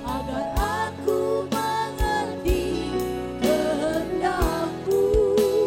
Agar aku mengerti kehendak-Mu.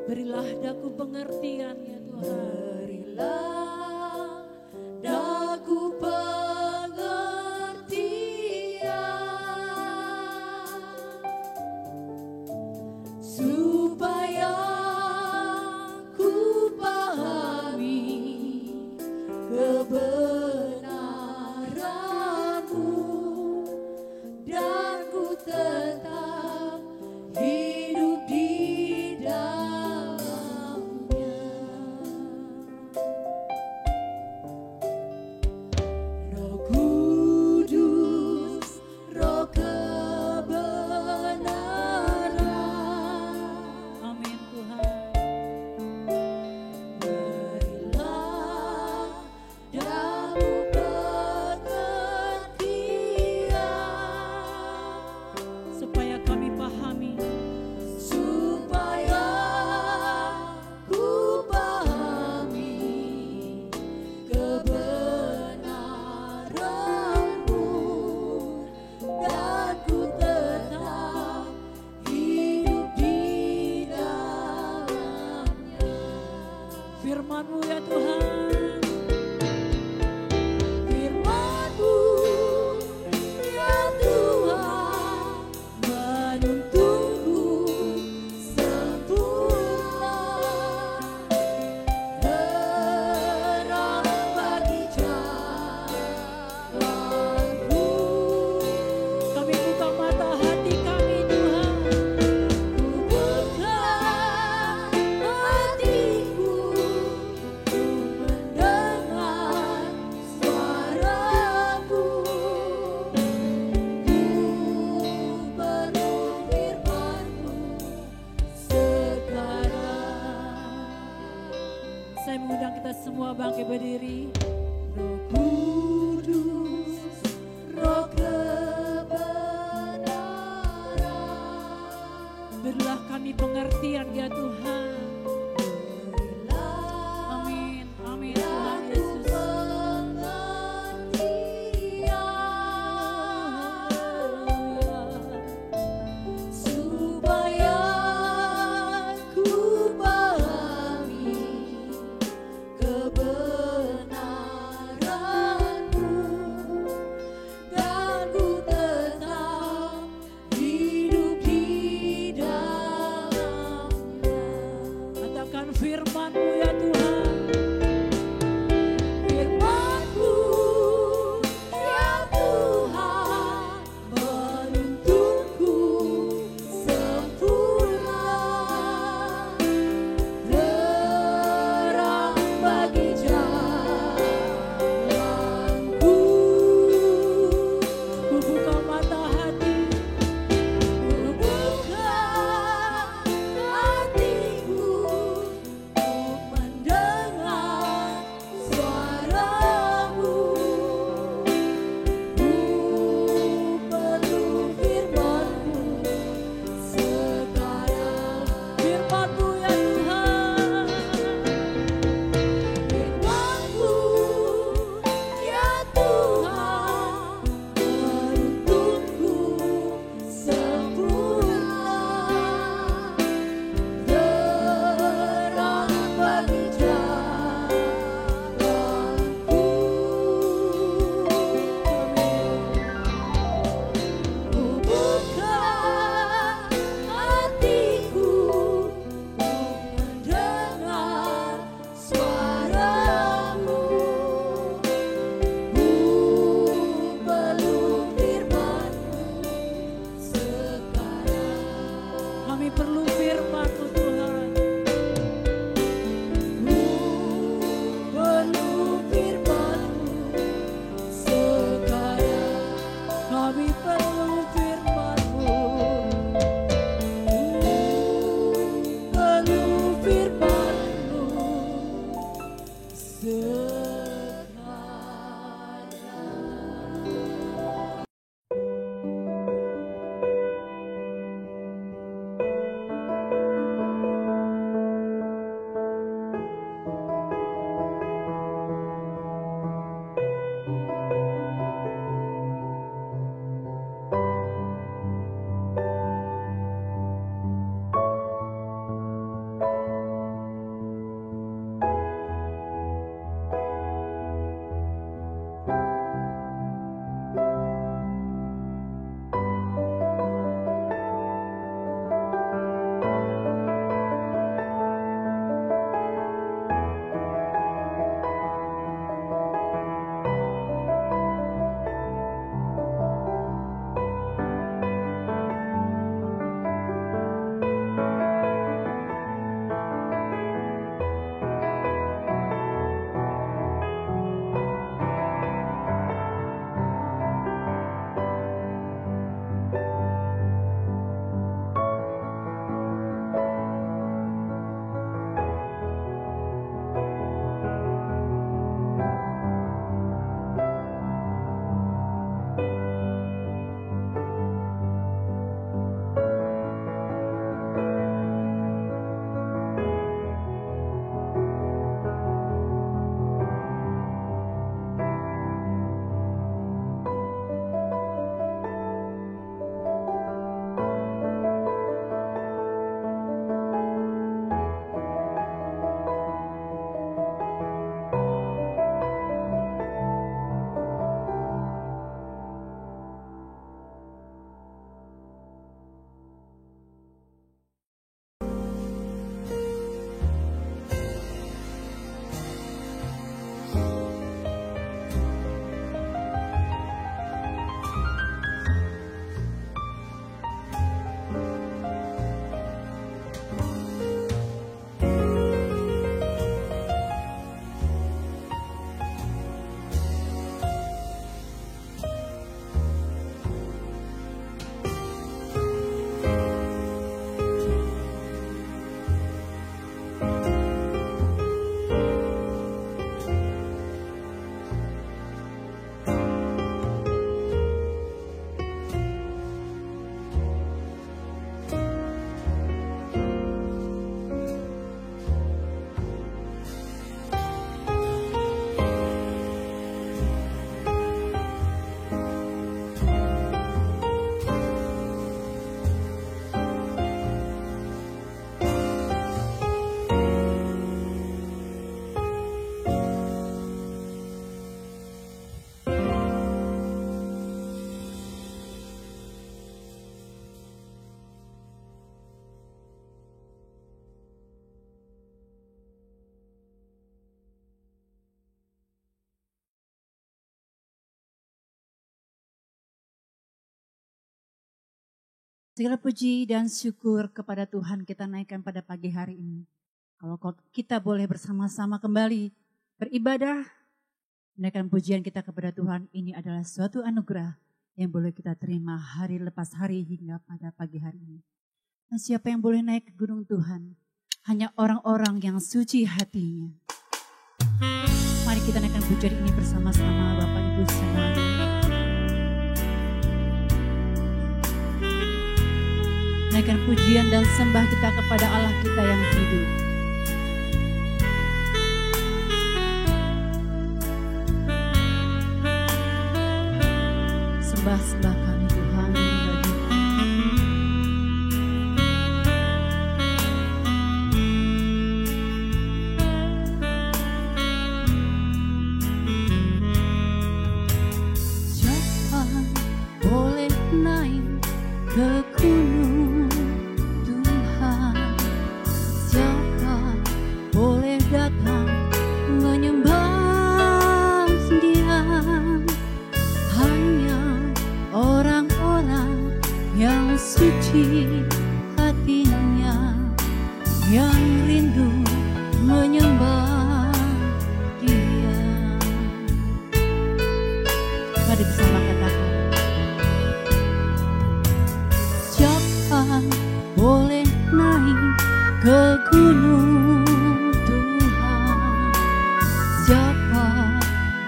Berilah daku pengertian ya Tuhan. Berilah daku pengertian supaya ku pahami kebenaran-Mu dan ku tetap hidup di dalamnya. Roh Kudus, Roh kebenaran. Amin Tuhan. Berilah daku pengertian Supaya kami pahami supaya ku pahami kebenaran-Mu dan ku tetap hidup di dalamnya. firman-Mu ya Tuhan. Firman-Mu ya Tuhan menuntunku sempurna, terang bagi jalanku. Kami buka mata hati kami Tuhan. Ku buka hatiku, ku mendengar suara-Mu. Ku perlu firman-Mu sekarang. Saya mengundang kita semua bangkit berdiri. Roh Kudus, Roh kebenaran. Berilah kami pengertian ya Tuhan. Berilah Amin. Amin Tuhan daku Yesus. pengertian supaya ku pahami kebenaran-Mu Segala puji dan syukur kepada Tuhan kita naikkan pada pagi hari ini. Kalau kita boleh bersama-sama kembali beribadah, menaikkan pujian kita kepada Tuhan, ini adalah suatu anugerah yang boleh kita terima hari lepas hari hingga pada pagi hari ini. Dan siapa yang boleh naik ke gunung Tuhan? Hanya orang-orang yang suci hatinya. Mari kita naikkan pujian ini bersama-sama Bapak Ibu semuanya. Naikkan pujian dan sembah kita kepada Allah kita yang hidup. Sembah-sembah kami Tuhan bagi Siapa boleh naik ke gunung Tuhan? Siapa boleh datang menyembah Dia? Hanya orang-orang yang suci hatinya, yang rindu menyembah Dia. mari bersama katakan. Siapa boleh naik ke gunung Tuhan? Siapa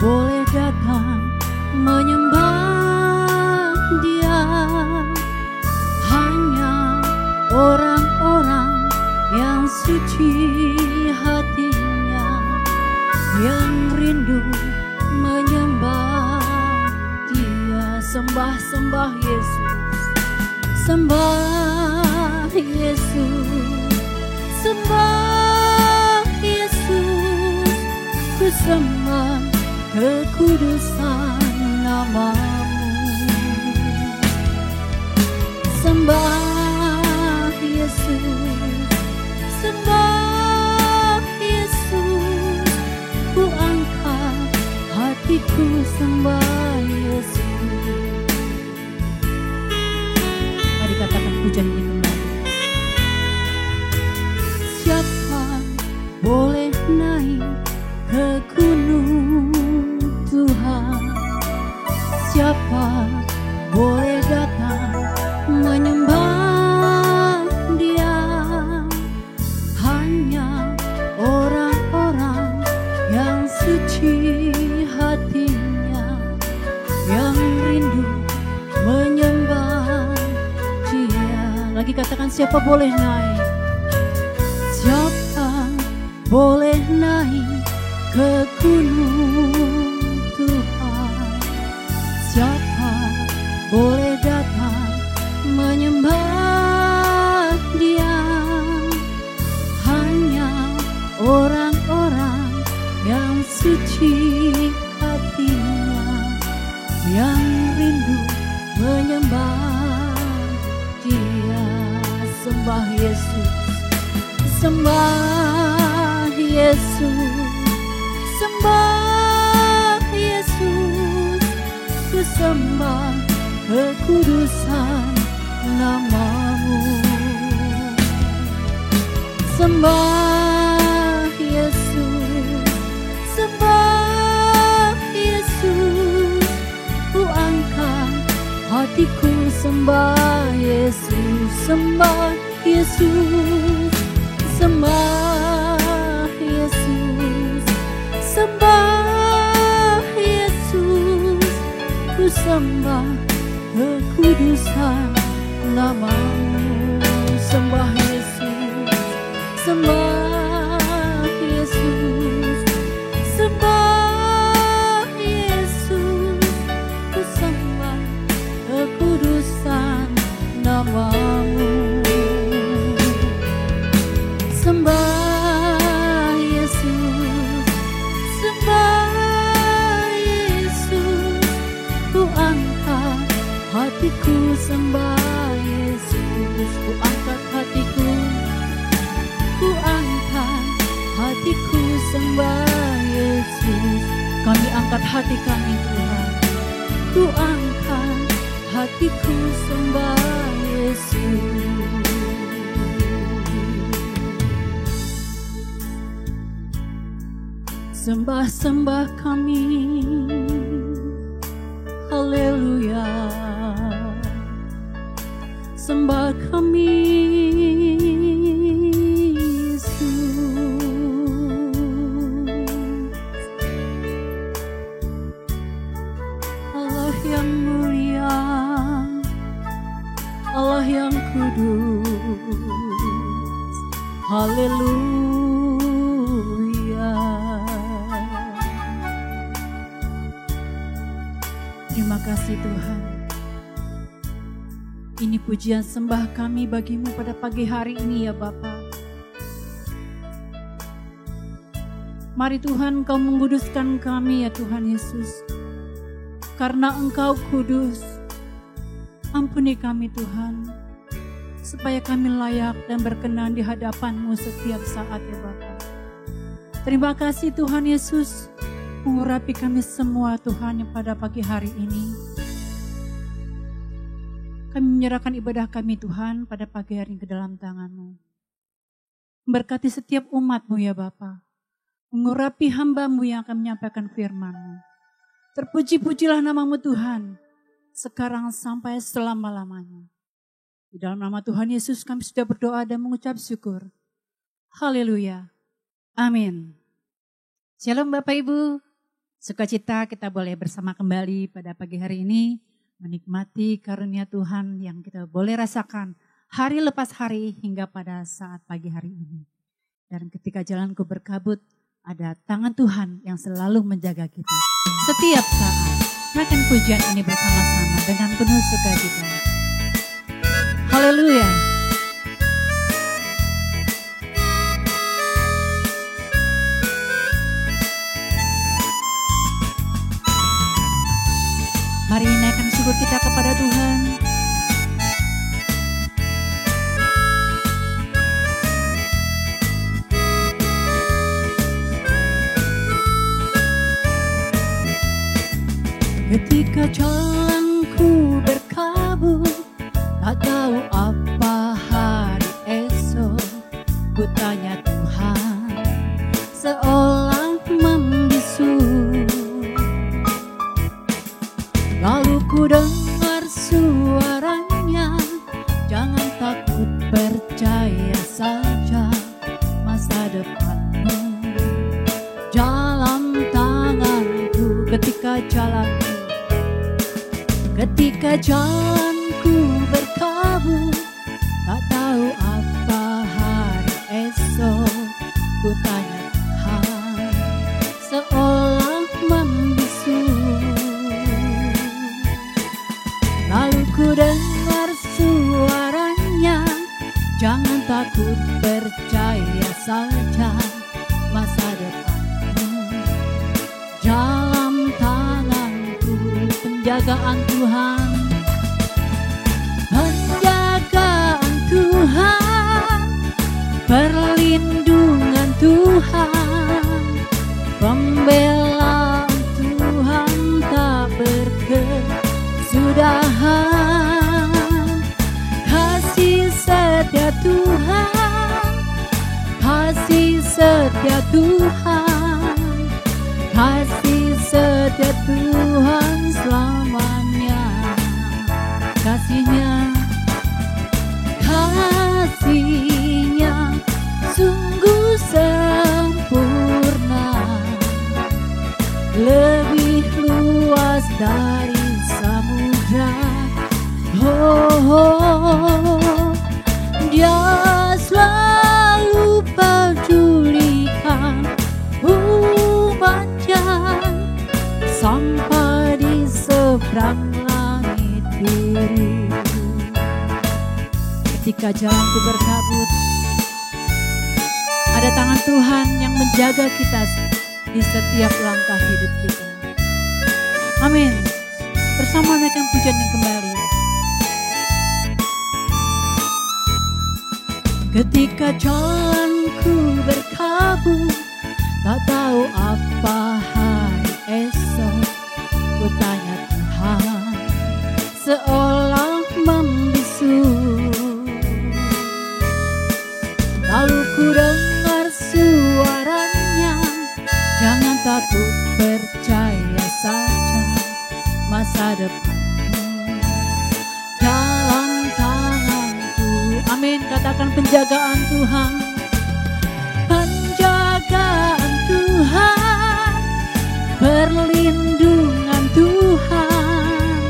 boleh datang menyembah Dia? Hanya orang-orang yang suci hatinya, yang rindu menyembah Dia. Sembah-sembah Yesus, sembah Yesus, sembah Yesus. Ku sembah kekudusan nama-Mu. Sembah Yesus, sembah Yesus. Ku angkat hatiku sembah Yesus. Mari katakan pujian ini kembali. Siapa boleh naik ke gunung Tuhan? Siapa boleh datang menyembah Dia? Hanya orang-orang yang suci hatinya, yang rindu menyembah Dia. Lagi katakan, siapa boleh naik? Siapa boleh naik ke gunung Tuhan? Siapa boleh datang menyembah Dia? Hanya orang-orang yang suci hatinya, yang rindu menyembah Dia. Sembah Yesus, sembah Yesus, sembah Yesus. Ku sembah kekudusan nama-Mu. Sembah Yesus, sembah Yesus. Ku angkat hatiku sembah Yesus, sembah Yesus, sembah Yesus, sembah Yesus. Ku sembah kekudusan nama-Mu. Sembah Yesus, sembah Yesus, sembah Yesus. Ku sembah kekudusan nama-Mu. Sembah Yesus, sembah Yesus. Ku angkat hatiku sembah Yesus. Ku angkat hatiku, ku angkat hatiku sembah Yesus. Kami angkat hati kami Tuhan. Ku angkat hatiku sembah Yesus. Sembah-sembah kami, haleluya. Sembah kami, yang mulia, Allah yang kudus, haleluya. Terima kasih Tuhan. Ini pujian sembah kami bagimu pada pagi hari ini ya Bapa. Mari Tuhan Engkau menguduskan kami ya Tuhan Yesus. Karena Engkau kudus, ampuni kami Tuhan, supaya kami layak dan berkenan di hadapan-Mu setiap saat ya Bapa. Terima kasih Tuhan Yesus, mengurapi kami semua Tuhan yang pada pagi hari ini. Kami menyerahkan ibadah kami Tuhan pada pagi hari ini ke dalam tangan-Mu. Berkati setiap umat-Mu ya Bapa, mengurapi hamba-Mu yang akan menyampaikan firman-Mu. Terpuji-pujilah namamu Tuhan, sekarang sampai selama-lamanya. Di dalam nama Tuhan Yesus kami sudah berdoa dan mengucap syukur. Haleluya. Amin. Shalom Bapak Ibu. Sukacita kita boleh bersama kembali pada pagi hari ini. Menikmati karunia Tuhan yang kita boleh rasakan hari lepas hari hingga pada saat pagi hari ini. Dan ketika jalanku berkabut, ada tangan Tuhan yang selalu menjaga kita. Setiap saat, makan pujian ini bersama-sama dengan penuh sukacita. Haleluya. Mari naikkan syukur kita kepada Tuhan. Ketika jalanku berkabut, tak tahu apa hari esok, ku tanya Tuhan, seolah membisu. Lalu ku dengar suaranya, jangan takut, percaya saja, masa depanmu dalam tanganku. Ketika jalanku berkabut, tak tahu apa hari esok, ku tanya Tuhan, seolah membisu. Lalu ku dengar suaranya, jangan takut, percaya saja, masa depanmu dalam tanganku. Penjagaan Tuhan, penjagaan Tuhan, perlindungan Tuhan, pembelaan Tuhan tak berkesudahan. Kasih setia Tuhan, kasih setia Tuhan, kasih setia Tuhan selamanya. Kasihnya sungguh sempurna, lebih luas dari samudra. Dia selalu pedulikan umatnya sampai di seberang langit biru. Ketika jalanku berkabut, ada tangan Tuhan yang menjaga kita di setiap langkah hidup kita. Amin. Bersama naikkan pujian yang kembali. Ketika jalanku berkabut, tak tahu apa hari esok, ku tanya Tuhan, seolah membisu. Lalu ku dengar suaranya, jangan rasakan penjagaan Tuhan. Penjagaan Tuhan, perlindungan Tuhan,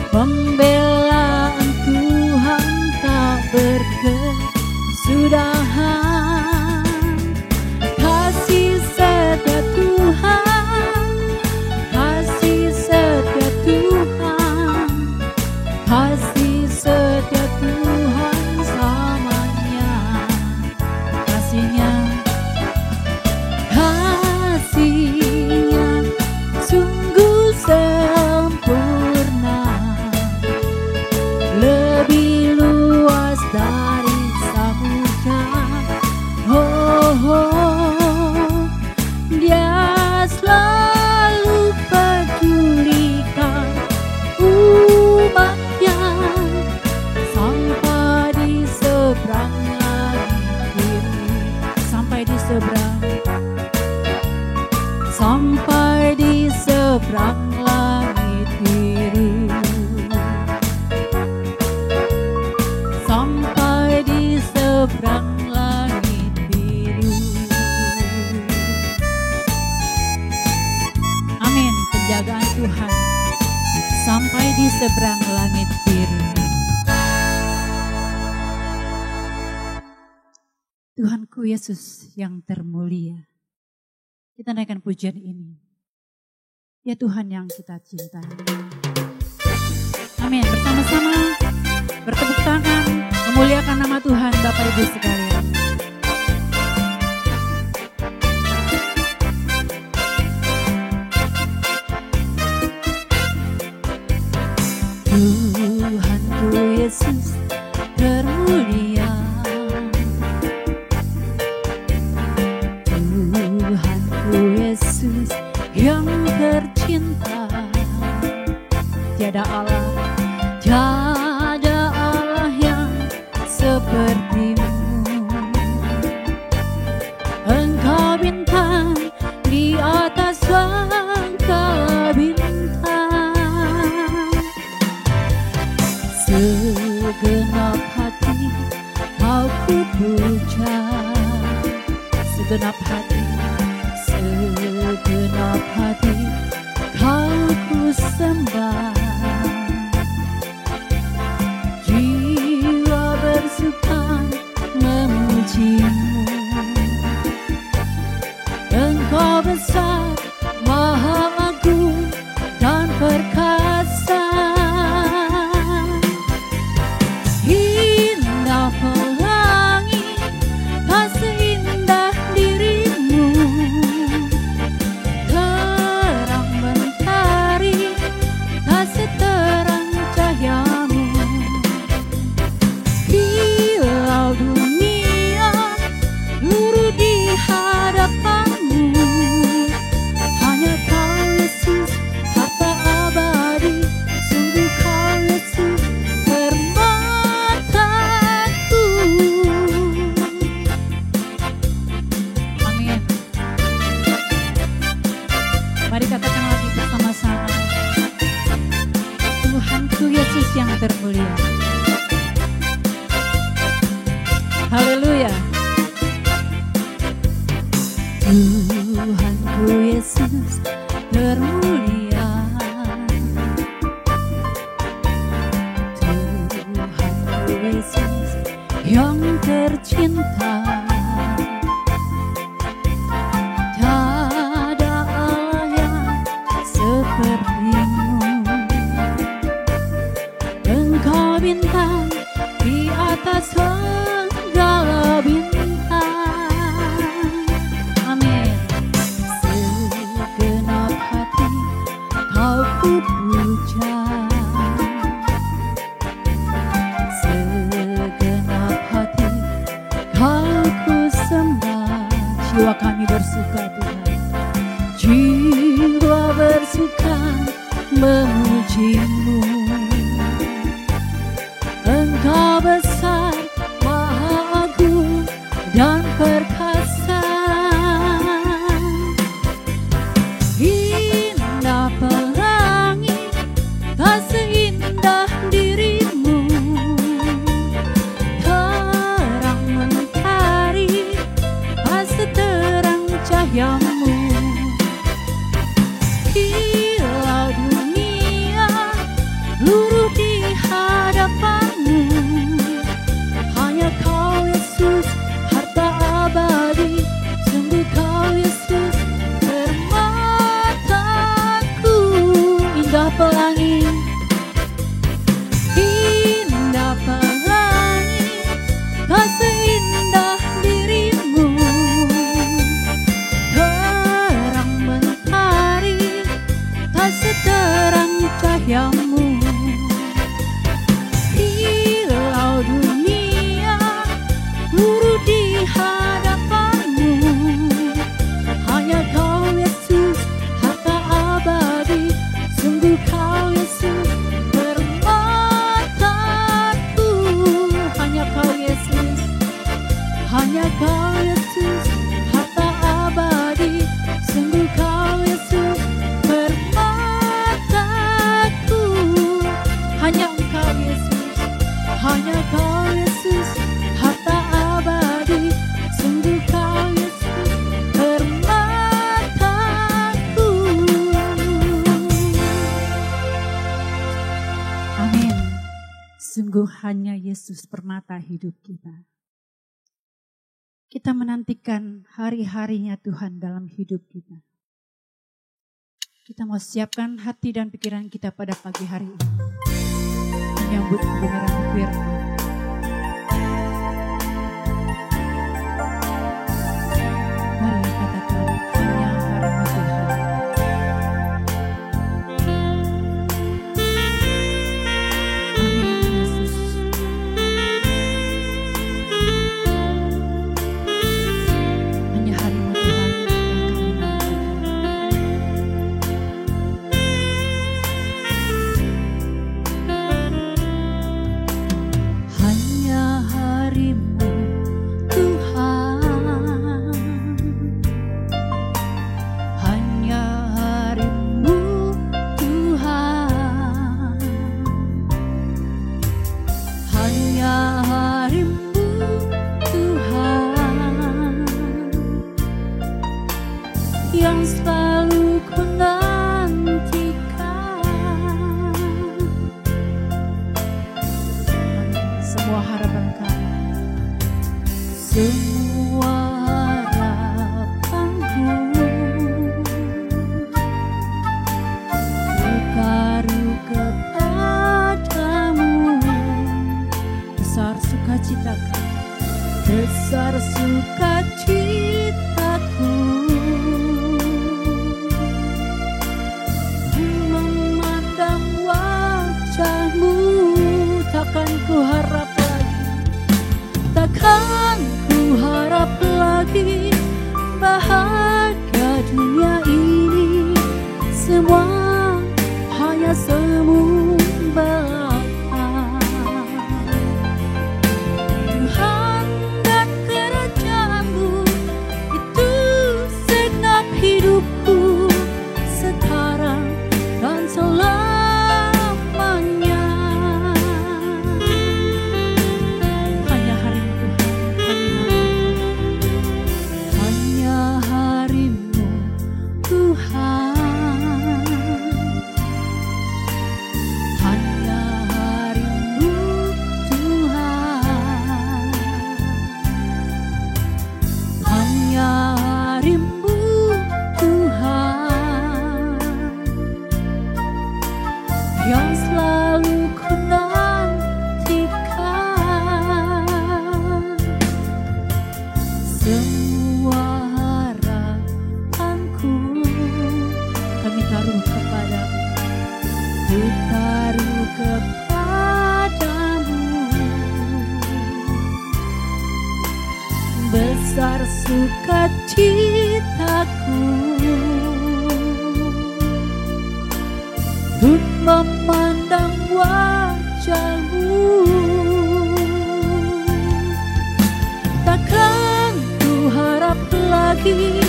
pembelaan Tuhan tak berkesudahan. Kasih setia Tuhan, kasih setia Tuhan, kasih setia Tuhan selamanya. Kasihnya, kasihnya sungguh sempurna, lebih luas dari samudra. Oh, oh, Dia selalu pedulikan umatnya sampai di seberang langit biru, sampai di seberang, sampai di seberang langit biru, sampai di seberang langit biru. Amin. Penjagaan Tuhan sampai di seberang langit biru. Tuhanku Yesus yang termulia, kita naikkan pujian ini. Ya Tuhan yang kita cintai. Amin. Bersama-sama bertepuk tangan memuliakan nama Tuhan Bapak Ibu sekalian. Tuhanku Yesus termulia, Tuhanku Yesus yang tercinta. Tiada Allah, tiada Allah yang sepertimu. Engkau bintang di atas segala bintang. Segenap hati kau ku puja, segenap hati, segenap hati kau ku sembah. Jiwa bersuka memujimu. Engkau besar, maha agung dan perkasa. Indah pelangi, tak seindah dirimu. Terang mentari, tak seterang cahayamu. Kilau dunia luruh di hadapanmu. Hanya Kau Yesus, harta abadi. Sungguh Kau Yesus, permataku. Amin. Mari katakan lagi bersama-sama. Tuhanku Yesus yang termulia. Haleluya. Tuhanku Yesus termulia, Tuhanku Yesus yang tercinta. Tiada Allah yang sepertimu. Engkau bintang di atas segala bintang. Amin. Segenap hati kau ku puja, segenap hati kau ku sembah. Jiwa kami bersuka Tuhan, jiwa bersuka memujimu. Engkau besar, maha agung dan perkasa. Indah pelangi, tak seindah dirimu. Terang hanya Kau Yesus, harta abadi, sungguh Kau Yesus, permataku. Amin. Sungguh hanya Yesus permata hidup kita. Kita menantikan hari-harinya Tuhan dalam hidup kita. Kita mau siapkan hati dan pikiran kita pada pagi hari ini. Menyambut kebenaran firman. Mari katakan hanya harimu Tuhan. Amin Yesus. Hanya harimu Tuhan yang kami nantikan. Hanya harimu Tuhan, hanya harimu Tuhan, hanya harimu Tuhan, yang selalu ku nantikan. Semua harapan kami, semua harapanku, ku taruh kepadamu. Besar sukacitaku, besar sukacitaku, memandang wajahmu. Takkan ku harap lagi, takkan ku harap lagi bahagia dunia ini. Semua hanya semu belaka. Tuhan dan kerajaan-Mu itu segenap hidupku sekarang dan selamanya. Hanya harimu Tuhan, hanya harimu Tuhan, hanya harimu Tuhan, hanya harimu Tuhan, yang selalu ku nantikan. Semua harapanku kami taruh kepadamu, ku taruh kepadamu. Besar sukacitaku untuk memandang wajah-Mu. Takkan ku harap lagi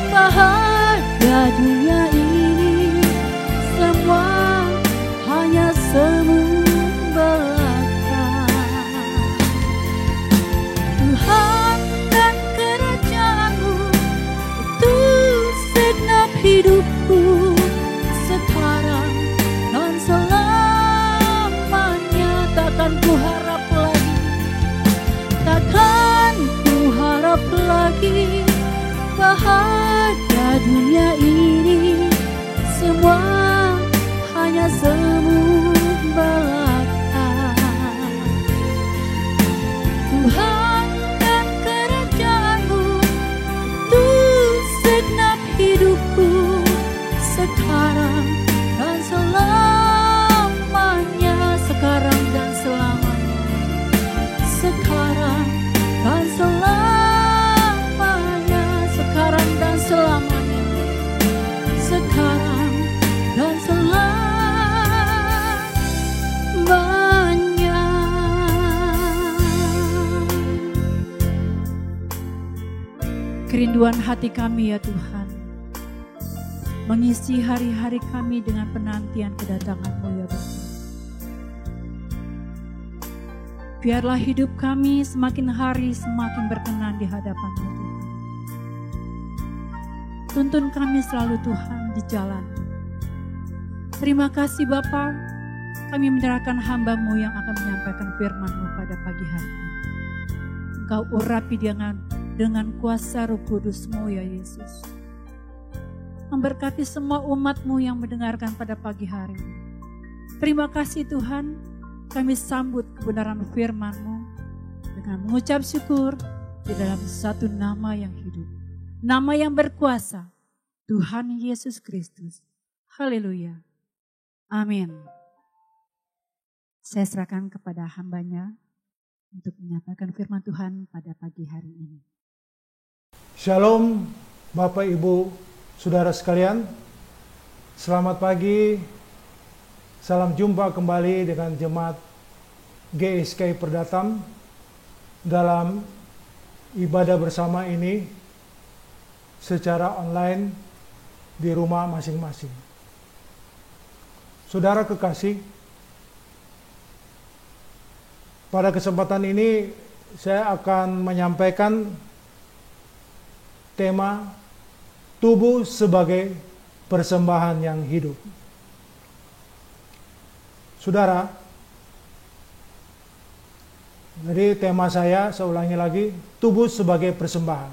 bahagia dunia ini. Semua hanya semu belaka. Tuhan dan kerajaan-Mu itu segenap hidupku sekarang dan selamanya. Takkan ku harap lagi, takkan ku harap lagi bahagia dunia ini. Semua hanya semu belaka. Tuhan dan kerajaan-Mu itu segenap hidupku sekarang dan selamanya. Sekarang dan selamanya, sekarang dan selamanya, sekarang dan selamanya, sekarang dan selamanya. Kerinduan hati kami ya Tuhan, mengisi hari-hari kami dengan penantian kedatangan-Mu ya Bapa. Biarlah hidup kami semakin hari semakin berkenan di hadapan-Mu Tuhan. Tuntun kami selalu Tuhan di jalan. Terima kasih Bapa, kami menyerahkan hamba-Mu yang akan menyampaikan firman-Mu pada pagi hari ini. Engkau urapi dengan kuasa Roh Kudus-Mu ya Yesus. Memberkati semua umat-Mu yang mendengarkan pada pagi hari ini. Terima kasih Tuhan, kami sambut kebenaran firman-Mu dengan mengucap syukur di dalam satu nama yang hidup. Nama yang berkuasa, Tuhan Yesus Kristus. Haleluya. Amin. Saya serahkan kepada hamba-Nya untuk menyampaikan firman Tuhan pada pagi hari ini. Shalom Bapak Ibu Saudara sekalian. Selamat pagi. Salam jumpa kembali dengan jemaat GSKI Perdatam dalam ibadah bersama ini secara online di rumah masing-masing. Saudara kekasih, pada kesempatan ini saya akan menyampaikan tema tubuh sebagai persembahan yang hidup. Saudara, jadi tema saya ulangi lagi, tubuh sebagai persembahan.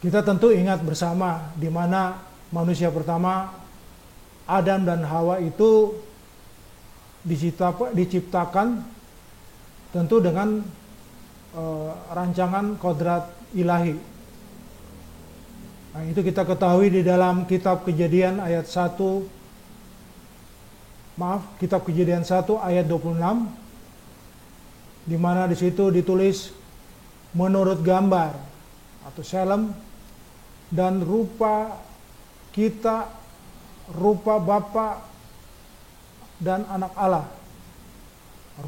Kita tentu ingat bersama di mana manusia pertama, Adam dan Hawa itu diciptakan tentu dengan rancangan kodrat ilahi. Nah, itu kita ketahui di dalam kitab Kejadian ayat 1, kitab Kejadian 1 ayat 26, di mana di situ ditulis menurut gambar atau selem dan rupa kita, rupa Bapa dan anak Allah.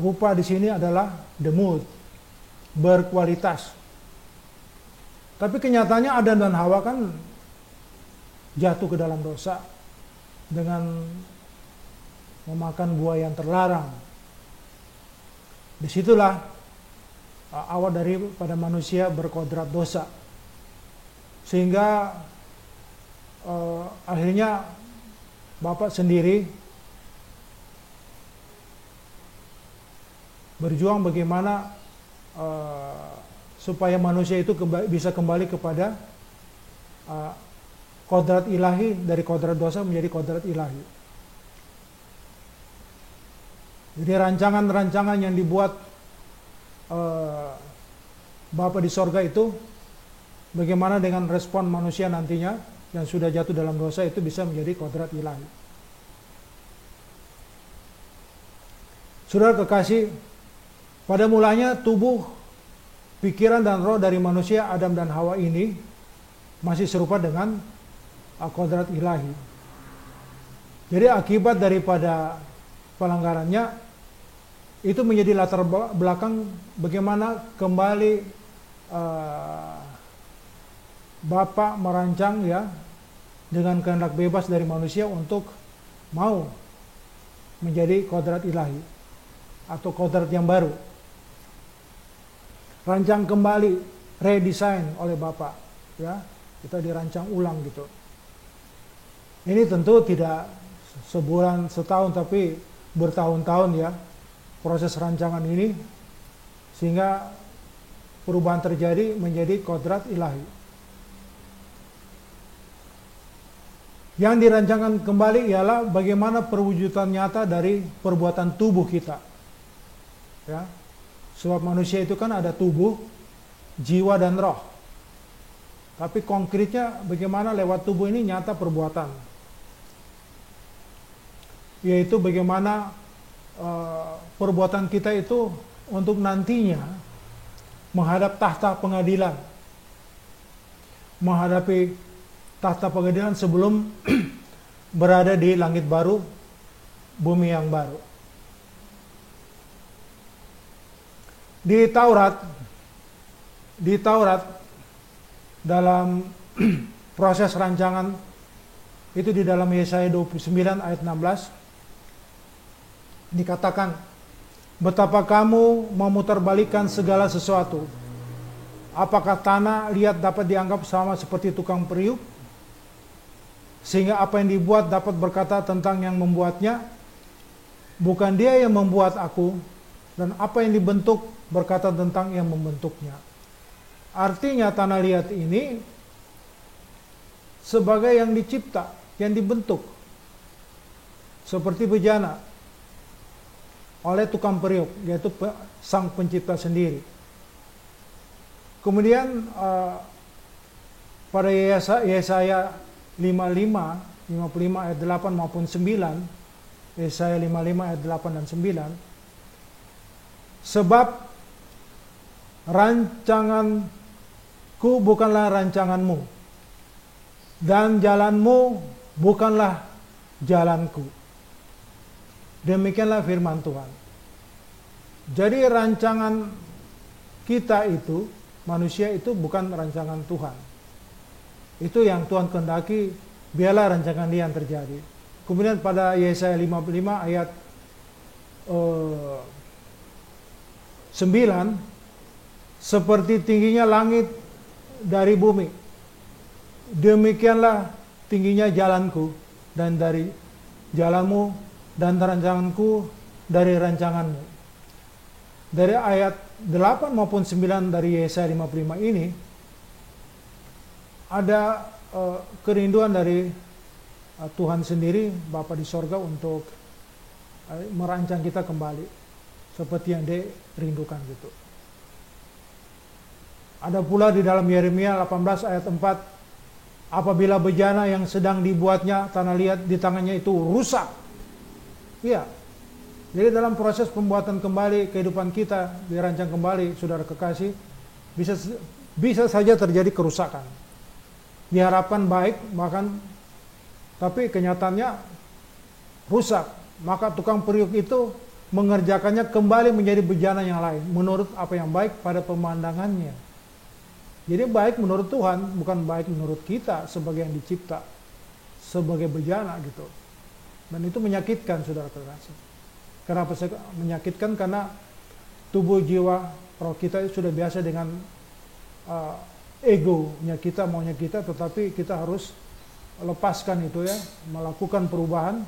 Rupa di sini adalah demut, berkualitas. Tapi kenyataannya Adam dan Hawa kan jatuh ke dalam dosa dengan memakan buah yang terlarang. Disitulah awal daripada manusia berkodrat dosa. Sehingga akhirnya Bapak sendiri berjuang bagaimana supaya manusia itu bisa kembali kepada kodrat ilahi, dari kodrat dosa menjadi kodrat ilahi. Jadi rancangan-rancangan yang dibuat Bapa di sorga itu, bagaimana dengan respon manusia nantinya yang sudah jatuh dalam dosa itu bisa menjadi kodrat ilahi. Saudara kekasih, pada mulanya tubuh, pikiran dan roh dari manusia Adam dan Hawa ini masih serupa dengan kodrat ilahi. Jadi akibat daripada pelanggarannya itu menjadi latar belakang bagaimana kembali Bapa merancang ya dengan kehendak bebas dari manusia untuk mau menjadi kodrat ilahi atau kodrat yang baru. Rancang kembali, redesign oleh Bapa, ya, kita dirancang ulang gitu. Ini tentu tidak sebulan, setahun, tapi bertahun-tahun ya proses rancangan ini, sehingga perubahan terjadi menjadi kodrat ilahi. Yang dirancangkan kembali ialah bagaimana perwujudan nyata dari perbuatan tubuh kita. Ya. Sebab manusia itu kan ada tubuh, jiwa dan roh. Tapi konkretnya bagaimana lewat tubuh ini nyata perbuatan. Yaitu bagaimana perbuatan kita itu untuk nantinya menghadap tahta pengadilan. Menghadapi tahta pengadilan sebelum berada di langit baru, bumi yang baru. Di Taurat dalam proses rancangan itu di dalam Yesaya 29 ayat 16 dikatakan, betapa kamu memutarbalikkan segala sesuatu. Apakah tanah liat dapat dianggap sama seperti tukang periuk? Sehingga apa yang dibuat dapat berkata tentang yang membuatnya, bukan dia yang membuat aku, dan apa yang dibentuk berkata tentang yang membentuknya. Artinya tanah liat ini sebagai yang dicipta, yang dibentuk, seperti bejana oleh tukang periuk, yaitu sang pencipta sendiri. Kemudian pada Yesaya 55 ayat 8 maupun 9, Yesaya 55 ayat 8 dan 9, sebab rancanganku bukanlah rancanganmu, dan jalanmu bukanlah jalanku. Demikianlah firman Tuhan. Jadi rancangan kita itu, manusia itu bukan rancangan Tuhan. Itu yang Tuhan kehendaki, biarlah rancangan dia yang terjadi. Kemudian pada Yesaya 55 ayat 9, seperti tingginya langit dari bumi, demikianlah tingginya jalanku dan dari jalanmu, dan rancanganku dari rancanganmu. Dari ayat 8 maupun 9 dari Yesaya 55 ini ada kerinduan dari Tuhan sendiri, Bapa di sorga, untuk merancang kita kembali seperti yang dia rindukan gitu. Ada pula di dalam Yeremia 18 ayat 4, apabila bejana yang sedang dibuatnya tanah liat di tangannya itu rusak. Iya. Jadi dalam proses pembuatan kembali kehidupan kita dirancang kembali, saudara kekasih, bisa saja terjadi kerusakan. Diharapkan baik, bahkan tapi kenyataannya rusak. Maka tukang periuk itu mengerjakannya kembali menjadi bejana yang lain menurut apa yang baik pada pemandangannya. Jadi baik menurut Tuhan, bukan baik menurut kita sebagai yang dicipta, sebagai bejana gitu. Dan itu menyakitkan, saudara kekasih. Kenapa menyakitkan? Karena tubuh, jiwa, roh kita sudah biasa dengan egonya kita, maunya kita, tetapi kita harus lepaskan itu ya, melakukan perubahan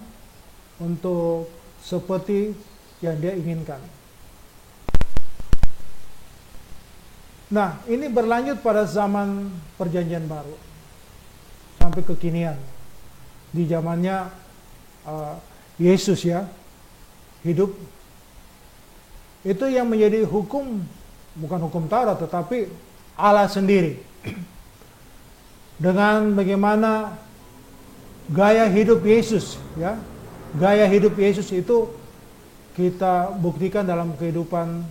untuk seperti yang dia inginkan. Nah, ini berlanjut pada zaman perjanjian baru sampai kekinian. Di zamannya Yesus ya hidup, itu yang menjadi hukum, bukan hukum Taurat tetapi Allah sendiri, dengan bagaimana gaya hidup Yesus ya. Gaya hidup Yesus itu kita buktikan dalam kehidupan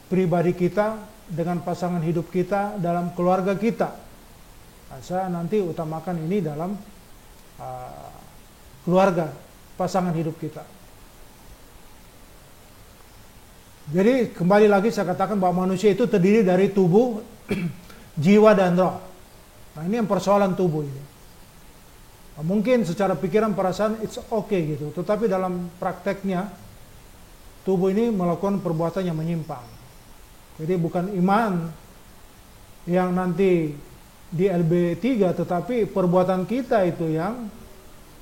pribadi kita, dengan pasangan hidup kita, dalam keluarga kita. Saya nanti utamakan ini dalam keluarga, pasangan hidup kita. Jadi kembali lagi saya katakan bahwa manusia itu terdiri dari tubuh, jiwa dan roh. Nah ini yang persoalan tubuh ini. Mungkin secara pikiran, perasaan it's okay gitu, tetapi dalam prakteknya tubuh ini melakukan perbuatan yang menyimpang. Jadi bukan iman yang nanti di LB3, tetapi perbuatan kita itu yang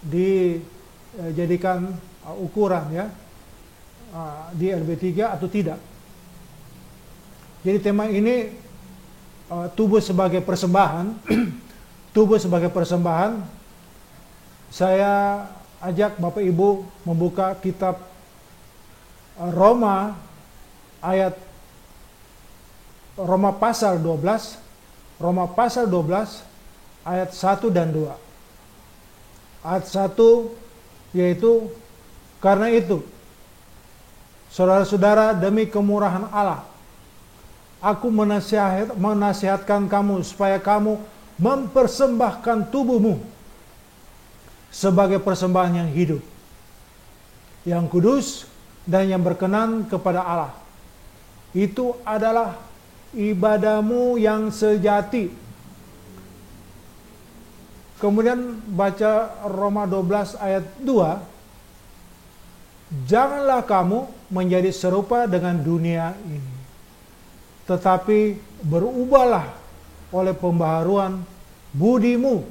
dijadikan ukuran ya, di LB3 atau tidak. Jadi tema ini tubuh sebagai persembahan. Tubuh sebagai persembahan. Saya ajak Bapak Ibu membuka kitab Roma pasal 12, Roma pasal 12 ayat 1 dan 2. Ayat 1 yaitu, karena itu saudara-saudara, demi kemurahan Allah, aku menasihatkan kamu supaya kamu mempersembahkan tubuhmu sebagai persembahan yang hidup, yang kudus dan yang berkenan kepada Allah. Itu adalah ibadahmu yang sejati. Kemudian baca Roma 12 ayat 2. janganlah kamu menjadi serupa dengan dunia ini, tetapi berubahlah oleh pembaharuan budimu,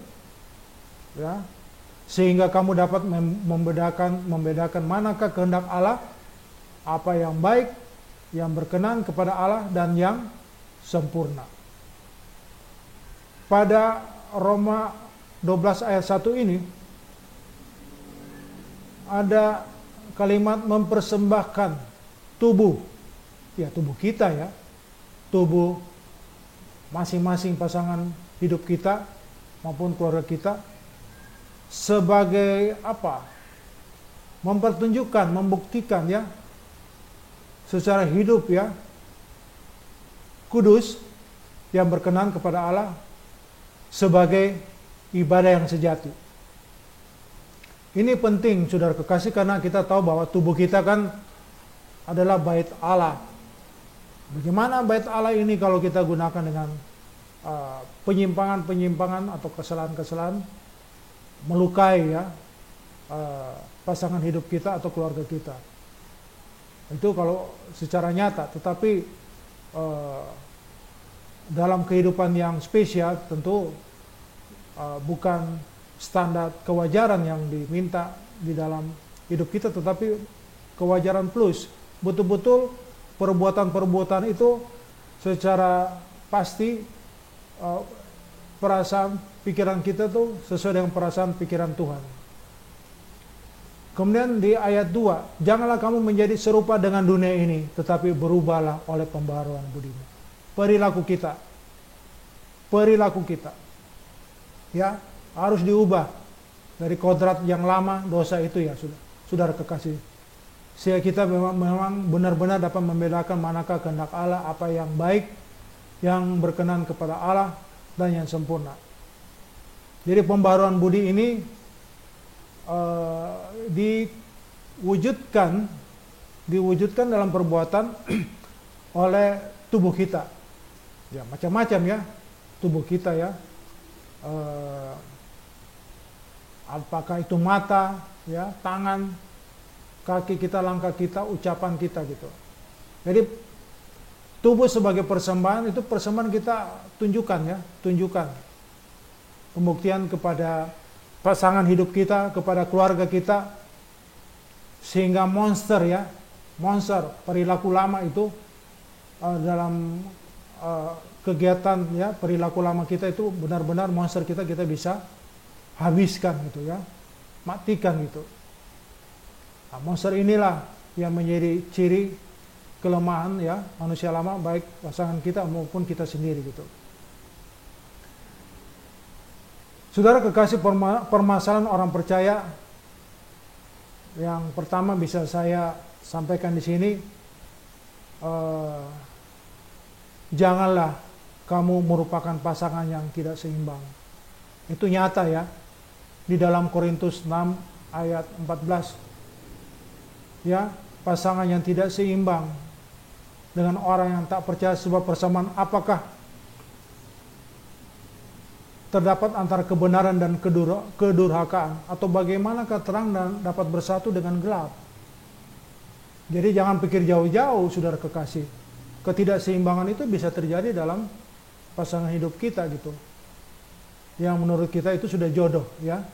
ya, sehingga kamu dapat membedakan manakah kehendak Allah, apa yang baik, yang berkenan kepada Allah, dan yang sempurna. Pada Roma 12 ayat 1 ini ada kalimat mempersembahkan tubuh, ya tubuh kita ya, tubuh masing-masing pasangan hidup kita maupun keluarga kita sebagai apa? Mempertunjukkan, membuktikan ya, secara hidup ya, kudus, yang berkenan kepada Allah sebagai ibadah yang sejati. Ini penting saudara kekasih, karena kita tahu bahwa tubuh kita kan adalah bait Allah. Bagaimana bait Allah ini kalau kita gunakan dengan penyimpangan-penyimpangan atau kesalahan-kesalahan, melukai ya pasangan hidup kita atau keluarga kita. Itu kalau secara nyata, tetapi dalam kehidupan yang spesial tentu bukan standar kewajaran yang diminta di dalam hidup kita, tetapi kewajaran plus. Betul-betul perbuatan-perbuatan itu secara pasti perasaan pikiran kita tuh sesuai dengan perasaan pikiran Tuhan. Kemudian di ayat 2, janganlah kamu menjadi serupa dengan dunia ini, tetapi berubahlah oleh pembaharuan budimu. Perilaku kita, ya, harus diubah dari kodrat yang lama dosa itu ya, saudara kekasih. Sehingga kita memang benar-benar dapat membedakan manakah kehendak Allah, apa yang baik, yang berkenan kepada Allah, dan yang sempurna. Jadi pembaharuan budi ini diwujudkan dalam perbuatan oleh tubuh kita. Ya, macam-macam ya tubuh kita ya. Apakah itu mata, ya, tangan, kaki kita, langkah kita, ucapan kita gitu. Jadi tubuh sebagai persembahan, itu persembahan kita tunjukkan. Pembuktian kepada pasangan hidup kita, kepada keluarga kita, sehingga monster perilaku lama itu dalam kegiatan ya perilaku lama kita itu benar-benar monster kita bisa habiskan gitu ya, matikan gitu. Nah, monster inilah yang menjadi ciri kelemahan ya manusia lama, baik pasangan kita maupun kita sendiri gitu. Saudara kekasih, permasalahan orang percaya yang pertama bisa saya sampaikan di sini, janganlah kamu merupakan pasangan yang tidak seimbang. Itu nyata ya, di dalam Korintus 6 ayat 14. Ya, pasangan yang tidak seimbang dengan orang yang tak percaya sebuah persamaan, apakah terdapat antara kebenaran dan kedurhakaan, atau bagaimanakah terang dan dapat bersatu dengan gelap? Jadi jangan pikir jauh-jauh saudara kekasih. Ketidakseimbangan itu bisa terjadi dalam pasangan hidup kita gitu, yang menurut kita itu sudah jodoh ya.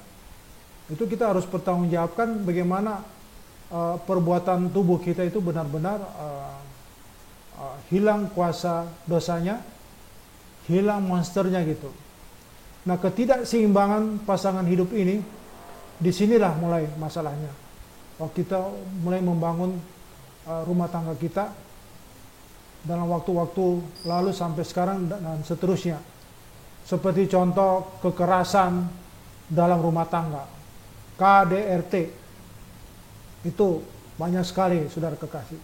Itu kita harus pertanggungjawabkan bagaimana perbuatan tubuh kita itu benar-benar hilang kuasa dosanya, hilang monsternya gitu. Nah, ketidakseimbangan pasangan hidup ini, disinilah mulai masalahnya. Waktu kita mulai membangun rumah tangga kita dalam waktu-waktu lalu sampai sekarang dan seterusnya. Seperti contoh kekerasan dalam rumah tangga, KDRT, itu banyak sekali saudara kekasih.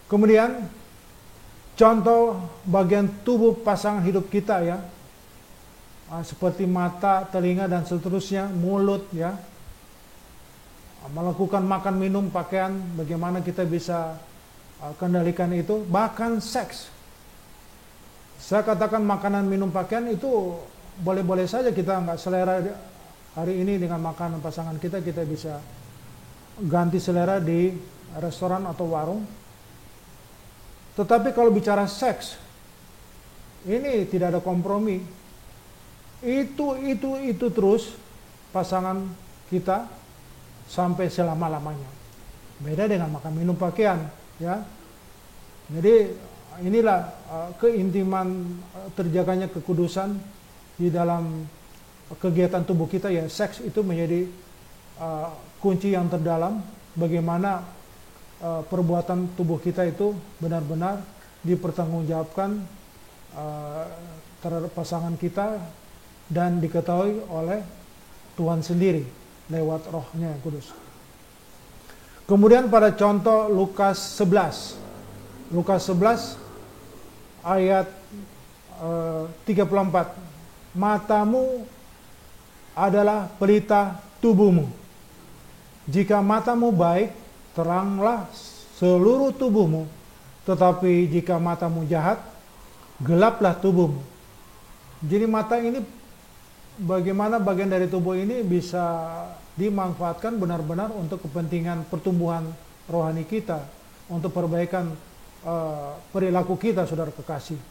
Kemudian contoh bagian tubuh pasangan hidup kita ya, seperti mata, telinga, dan seterusnya, mulut ya, melakukan makan, minum, pakaian, bagaimana kita bisa kendalikan itu, bahkan seks. Saya katakan makanan, minum, pakaian itu boleh-boleh saja, kita nggak selera hari ini dengan makanan pasangan kita bisa ganti selera di restoran atau warung. Tetapi kalau bicara seks, ini tidak ada kompromi. Itu terus pasangan kita sampai selama-lamanya. Beda dengan makan minum pakaian, ya. Jadi inilah keintiman, terjaganya kekudusan di dalam kegiatan tubuh kita, ya. Seks itu menjadi kunci yang terdalam bagaimana perbuatan tubuh kita itu benar-benar dipertanggungjawabkan terhadap pasangan kita dan diketahui oleh Tuhan sendiri lewat Roh-Nya yang kudus. Kemudian pada contoh Lukas 11 ayat 34, matamu adalah pelita tubuhmu. Jika matamu baik, teranglah seluruh tubuhmu. Tetapi jika matamu jahat, gelaplah tubuhmu. Jadi mata ini, bagaimana bagian dari tubuh ini bisa dimanfaatkan benar-benar untuk kepentingan pertumbuhan rohani kita, untuk perbaikan perilaku kita, saudara kekasih.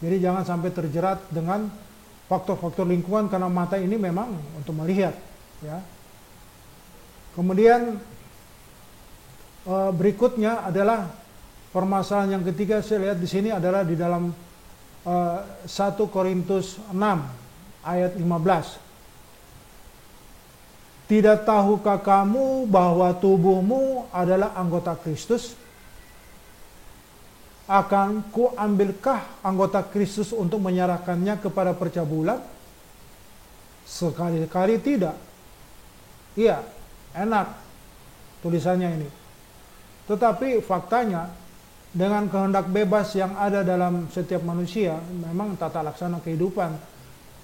Jadi jangan sampai terjerat dengan faktor-faktor lingkungan, karena mata ini memang untuk melihat, ya. Kemudian berikutnya adalah permasalahan yang ketiga, saya lihat di sini adalah di dalam 1 Korintus 6 ayat 15. Tidak tahukah kamu bahwa tubuhmu adalah anggota Kristus? Akan kuambilkah anggota Kristus untuk menyerahkannya kepada percabulan? Sekali-kali tidak. Iya, enak tulisannya ini. Tetapi faktanya, dengan kehendak bebas yang ada dalam setiap manusia, memang tata laksana kehidupan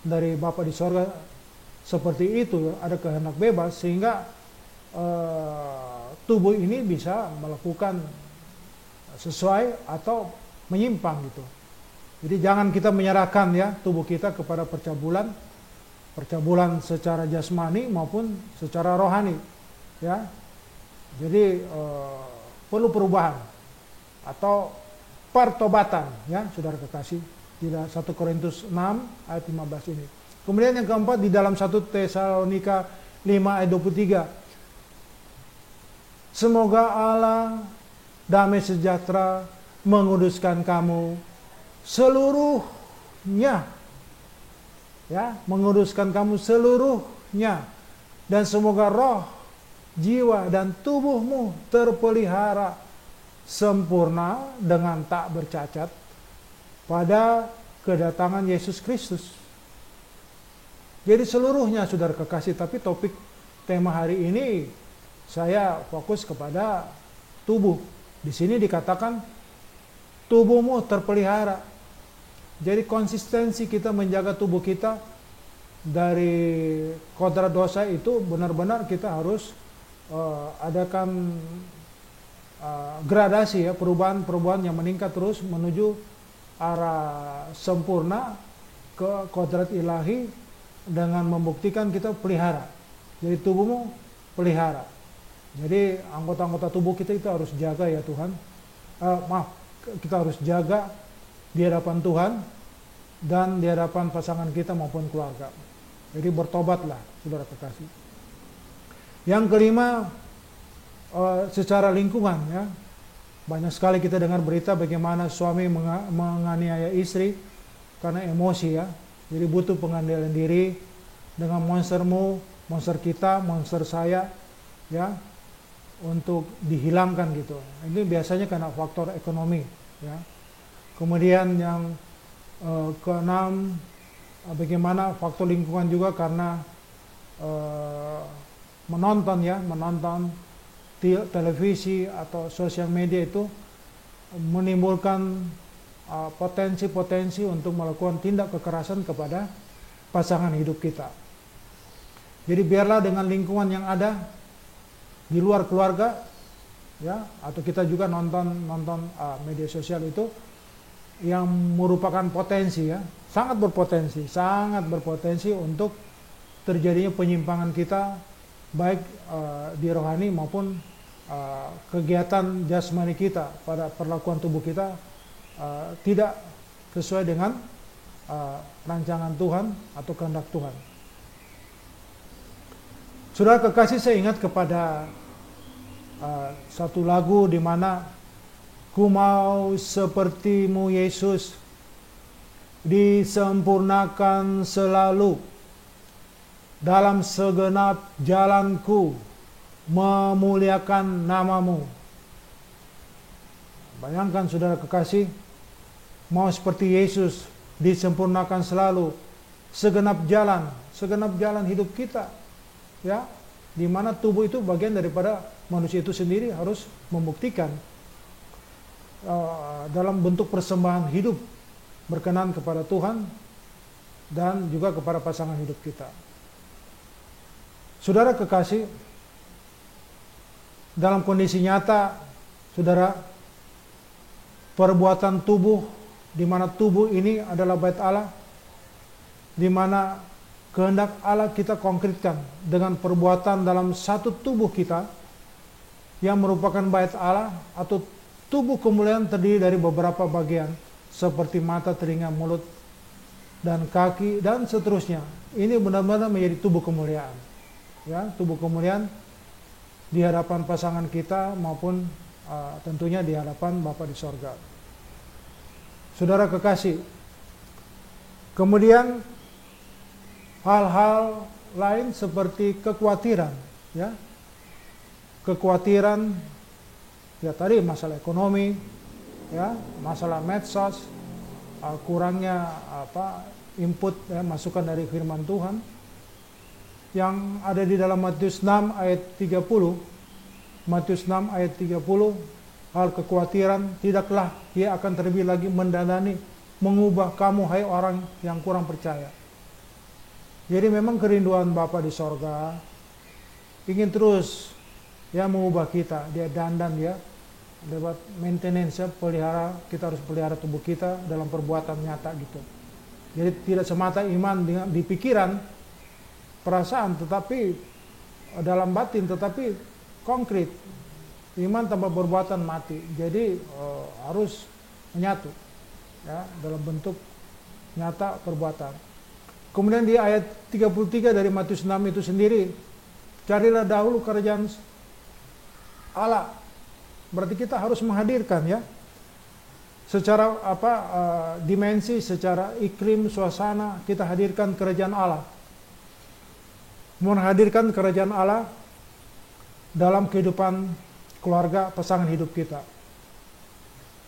dari Bapa di sorga seperti itu, ada kehendak bebas, sehingga tubuh ini bisa melakukan sesuai atau menyimpang gitu. Jadi jangan kita menyerahkan, ya, tubuh kita kepada percabulan secara jasmani maupun secara rohani, ya. Jadi perlu perubahan atau pertobatan, ya, saudara kekasih, di 1 Korintus 6 ayat 15 ini. Kemudian yang keempat di dalam 1 Tesalonika 5 ayat 23. Semoga Allah damai sejahtera menguduskan kamu seluruhnya, ya, menguduskan kamu seluruhnya, dan semoga roh, jiwa, dan tubuhmu terpelihara sempurna dengan tak bercacat pada kedatangan Yesus Kristus. Jadi seluruhnya, saudara kekasih, tapi topik tema hari ini saya fokus kepada tubuh. Di sini dikatakan tubuhmu terpelihara. Jadi konsistensi kita menjaga tubuh kita dari kodrat dosa itu benar-benar kita harus adakan gradasi, ya, perubahan yang meningkat terus menuju arah sempurna ke kodrat ilahi dengan membuktikan kita pelihara. Jadi tubuhmu pelihara. Jadi anggota-anggota tubuh kita itu harus jaga, ya Tuhan. Kita harus jaga di hadapan Tuhan dan di hadapan pasangan kita maupun keluarga. Jadi bertobatlah, saudara kekasih. Yang kelima, secara lingkungan, ya. Banyak sekali kita dengar berita bagaimana suami menganiaya istri karena emosi, ya. Jadi butuh pengendalian diri dengan monstermu, monster kita, monster saya, ya, untuk dihilangkan gitu. Ini biasanya karena faktor ekonomi, ya. Kemudian yang keenam, bagaimana faktor lingkungan juga karena menonton televisi atau sosial media itu menimbulkan potensi-potensi untuk melakukan tindak kekerasan kepada pasangan hidup kita. Jadi biarlah dengan lingkungan yang ada di luar keluarga, ya, atau kita juga nonton media sosial itu yang merupakan potensi, ya, sangat berpotensi untuk terjadinya penyimpangan kita baik di rohani maupun kegiatan jasmani kita pada perlakuan tubuh kita tidak sesuai dengan rancangan Tuhan atau kehendak Tuhan. Saudara kekasih, saya ingat kepada satu lagu di mana ku mau sepertimu Yesus, disempurnakan selalu dalam segenap jalanku, memuliakan namamu. Bayangkan saudara kekasih, mau seperti Yesus, disempurnakan selalu segenap jalan hidup kita, ya, di mana tubuh itu bagian daripada manusia itu sendiri harus membuktikan dalam bentuk persembahan hidup berkenan kepada Tuhan dan juga kepada pasangan hidup kita. Saudara kekasih, dalam kondisi nyata, saudara, perbuatan tubuh, di mana tubuh ini adalah bait Allah, di mana kehendak Allah kita konkretkan dengan perbuatan dalam satu tubuh kita yang merupakan bait Allah, atau tubuh kemuliaan terdiri dari beberapa bagian seperti mata, telinga, mulut, dan kaki, dan seterusnya. Ini benar-benar menjadi tubuh kemuliaan, ya, tubuh kemuliaan di hadapan pasangan kita maupun tentunya di hadapan Bapa di sorga. Saudara kekasih, kemudian hal-hal lain seperti kekhawatiran, ya, kekhawatiran, ya tadi masalah ekonomi, ya, masalah medsos, kurangnya input, ya, masukan dari firman Tuhan yang ada di dalam Matius 6 ayat 30. Matius 6 ayat 30, hal kekhawatiran tidaklah ia akan terlebih lagi mendandani mengubah kamu, hai orang yang kurang percaya. Jadi memang kerinduan Bapa di sorga ingin terus, ya, mengubah kita. Dia dandan, ya, lewat maintenance, ya, pelihara, kita harus pelihara tubuh kita dalam perbuatan nyata gitu. Jadi tidak semata iman di pikiran, perasaan, tetapi dalam batin, tetapi konkret. Iman tanpa perbuatan mati. Jadi harus menyatu, ya, dalam bentuk nyata perbuatan. Kemudian di ayat 33 dari Matius 6 itu sendiri, carilah dahulu kerajaan Allah. Berarti kita harus menghadirkan, ya, secara dimensi, secara iklim, suasana, kita hadirkan kerajaan Allah. Menghadirkan kerajaan Allah dalam kehidupan keluarga, pasangan hidup kita,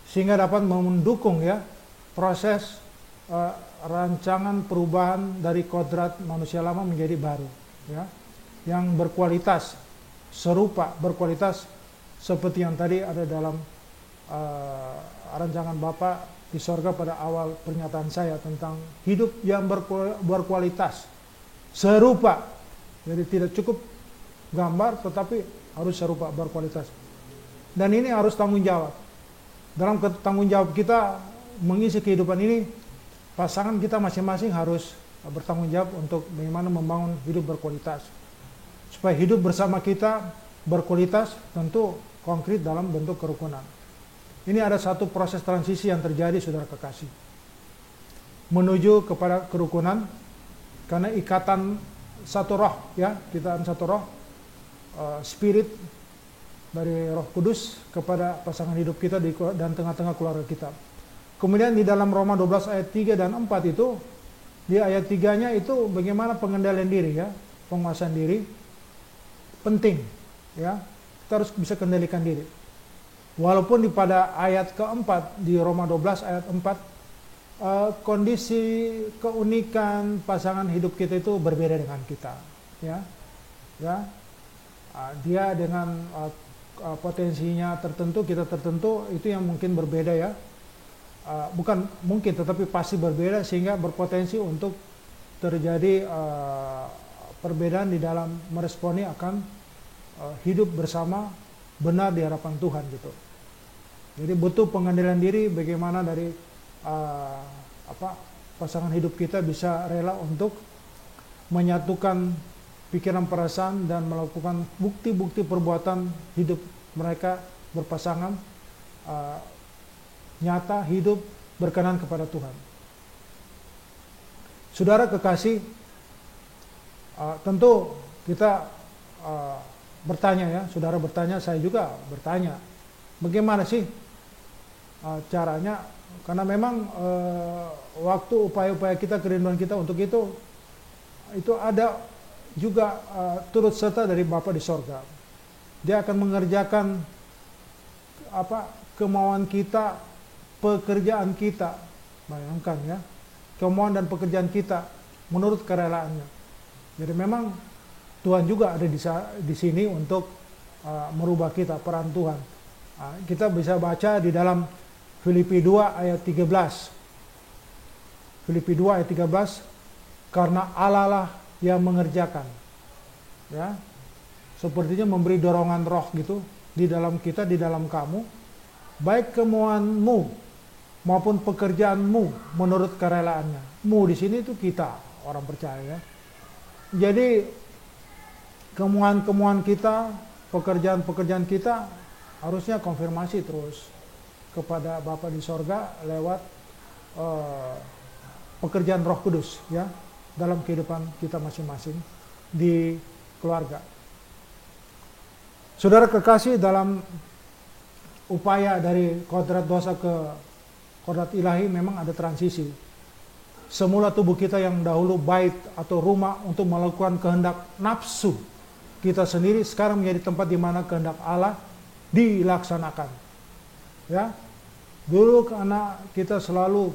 sehingga dapat mendukung, ya, proses rancangan perubahan dari kodrat manusia lama menjadi baru, ya, yang berkualitas serupa, berkualitas seperti yang tadi ada dalam rancangan Bapa di sorga pada awal pernyataan saya tentang hidup yang berkualitas serupa. Jadi tidak cukup gambar, tetapi harus serupa, berkualitas. Dan ini harus tanggung jawab. Dalam tanggung jawab kita mengisi kehidupan ini, pasangan kita masing-masing harus bertanggung jawab untuk bagaimana membangun hidup berkualitas. Supaya hidup bersama kita berkualitas, tentu konkret dalam bentuk kerukunan. Ini ada satu proses transisi yang terjadi, saudara kekasih, menuju kepada kerukunan, karena ikatan satu roh, ya, kita satu roh, spirit dari Roh Kudus kepada pasangan hidup kita dan tengah-tengah keluarga kita. Kemudian di dalam Roma 12 ayat 3 dan 4 itu, di ayat 3-nya itu bagaimana pengendalian diri, ya, penguasaan diri penting, ya, kita harus bisa kendalikan diri. Walaupun pada ayat keempat di Roma 12 ayat 4, kondisi keunikan pasangan hidup kita itu berbeda dengan kita, ya, ya, dia dengan potensinya tertentu, kita tertentu, itu yang mungkin berbeda, ya, bukan mungkin tetapi pasti berbeda, sehingga berpotensi untuk terjadi perbedaan di dalam meresponi akan hidup bersama benar di hadapan Tuhan gitu. Jadi butuh pengendalian diri, bagaimana dari pasangan hidup kita bisa rela untuk menyatukan pikiran, perasaan, dan melakukan bukti-bukti perbuatan hidup mereka berpasangan nyata, hidup, berkenan kepada Tuhan. Saudara kekasih, tentu kita bertanya ya, saudara bertanya, saya juga bertanya, bagaimana sih caranya? Karena memang waktu upaya-upaya kita, kerinduan kita untuk itu ada juga turut serta dari Bapa di sorga. Dia akan mengerjakan kemauan kita, pekerjaan kita. Bayangkan ya, kemauan dan pekerjaan kita menurut kerelaannya. Jadi memang Tuhan juga ada di sini untuk merubah kita, peran Tuhan. Kita bisa baca di dalam Filipi 2 ayat 13. Filipi 2 ayat 13, karena Allah lah yang mengerjakan. Ya. Sepertinya memberi dorongan roh gitu di dalam kita, di dalam kamu, baik kemauanmu maupun pekerjaanmu menurut kerelaannya. Mu di sini itu kita, orang percaya. Jadi kemauan-kemauan kita, pekerjaan-pekerjaan kita harusnya konfirmasi terus kepada Bapa di sorga lewat pekerjaan Roh Kudus ya dalam kehidupan kita masing-masing di keluarga. Saudara kekasih, dalam upaya dari kodrat dosa ke kodrat ilahi memang ada transisi. Semula tubuh kita yang dahulu bait atau rumah untuk melakukan kehendak nafsu kita sendiri, sekarang menjadi tempat di mana kehendak Allah dilaksanakan. Ya, dulu karena kita selalu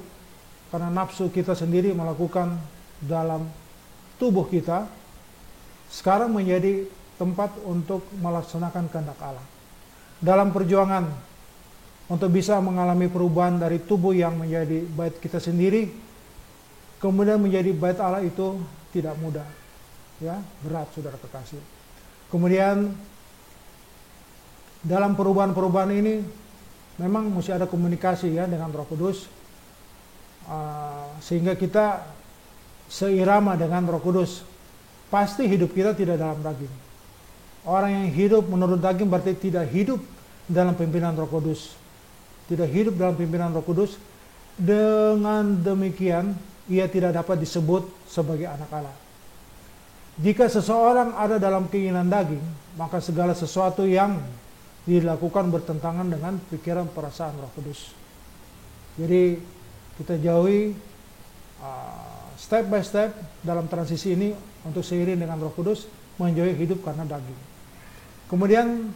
karena nafsu kita sendiri melakukan dalam tubuh kita, sekarang menjadi tempat untuk melaksanakan kehendak Allah. Dalam perjuangan untuk bisa mengalami perubahan dari tubuh yang menjadi bait kita sendiri, kemudian menjadi bait Allah, itu tidak mudah. Ya, berat saudara kekasih. Kemudian dalam perubahan-perubahan ini memang mesti ada komunikasi ya dengan Roh Kudus, sehingga kita seirama dengan Roh Kudus. Pasti hidup kita tidak dalam daging. Orang yang hidup menurut daging berarti tidak hidup dalam pimpinan Roh Kudus. Tidak hidup dalam pimpinan Roh Kudus. Dengan demikian ia tidak dapat disebut sebagai anak Allah. Jika seseorang ada dalam keinginan daging, maka segala sesuatu yang dilakukan bertentangan dengan pikiran, perasaan Roh Kudus. Jadi kita jauhi step by step dalam transisi ini untuk seiring dengan Roh Kudus menjauhi hidup karena daging. Kemudian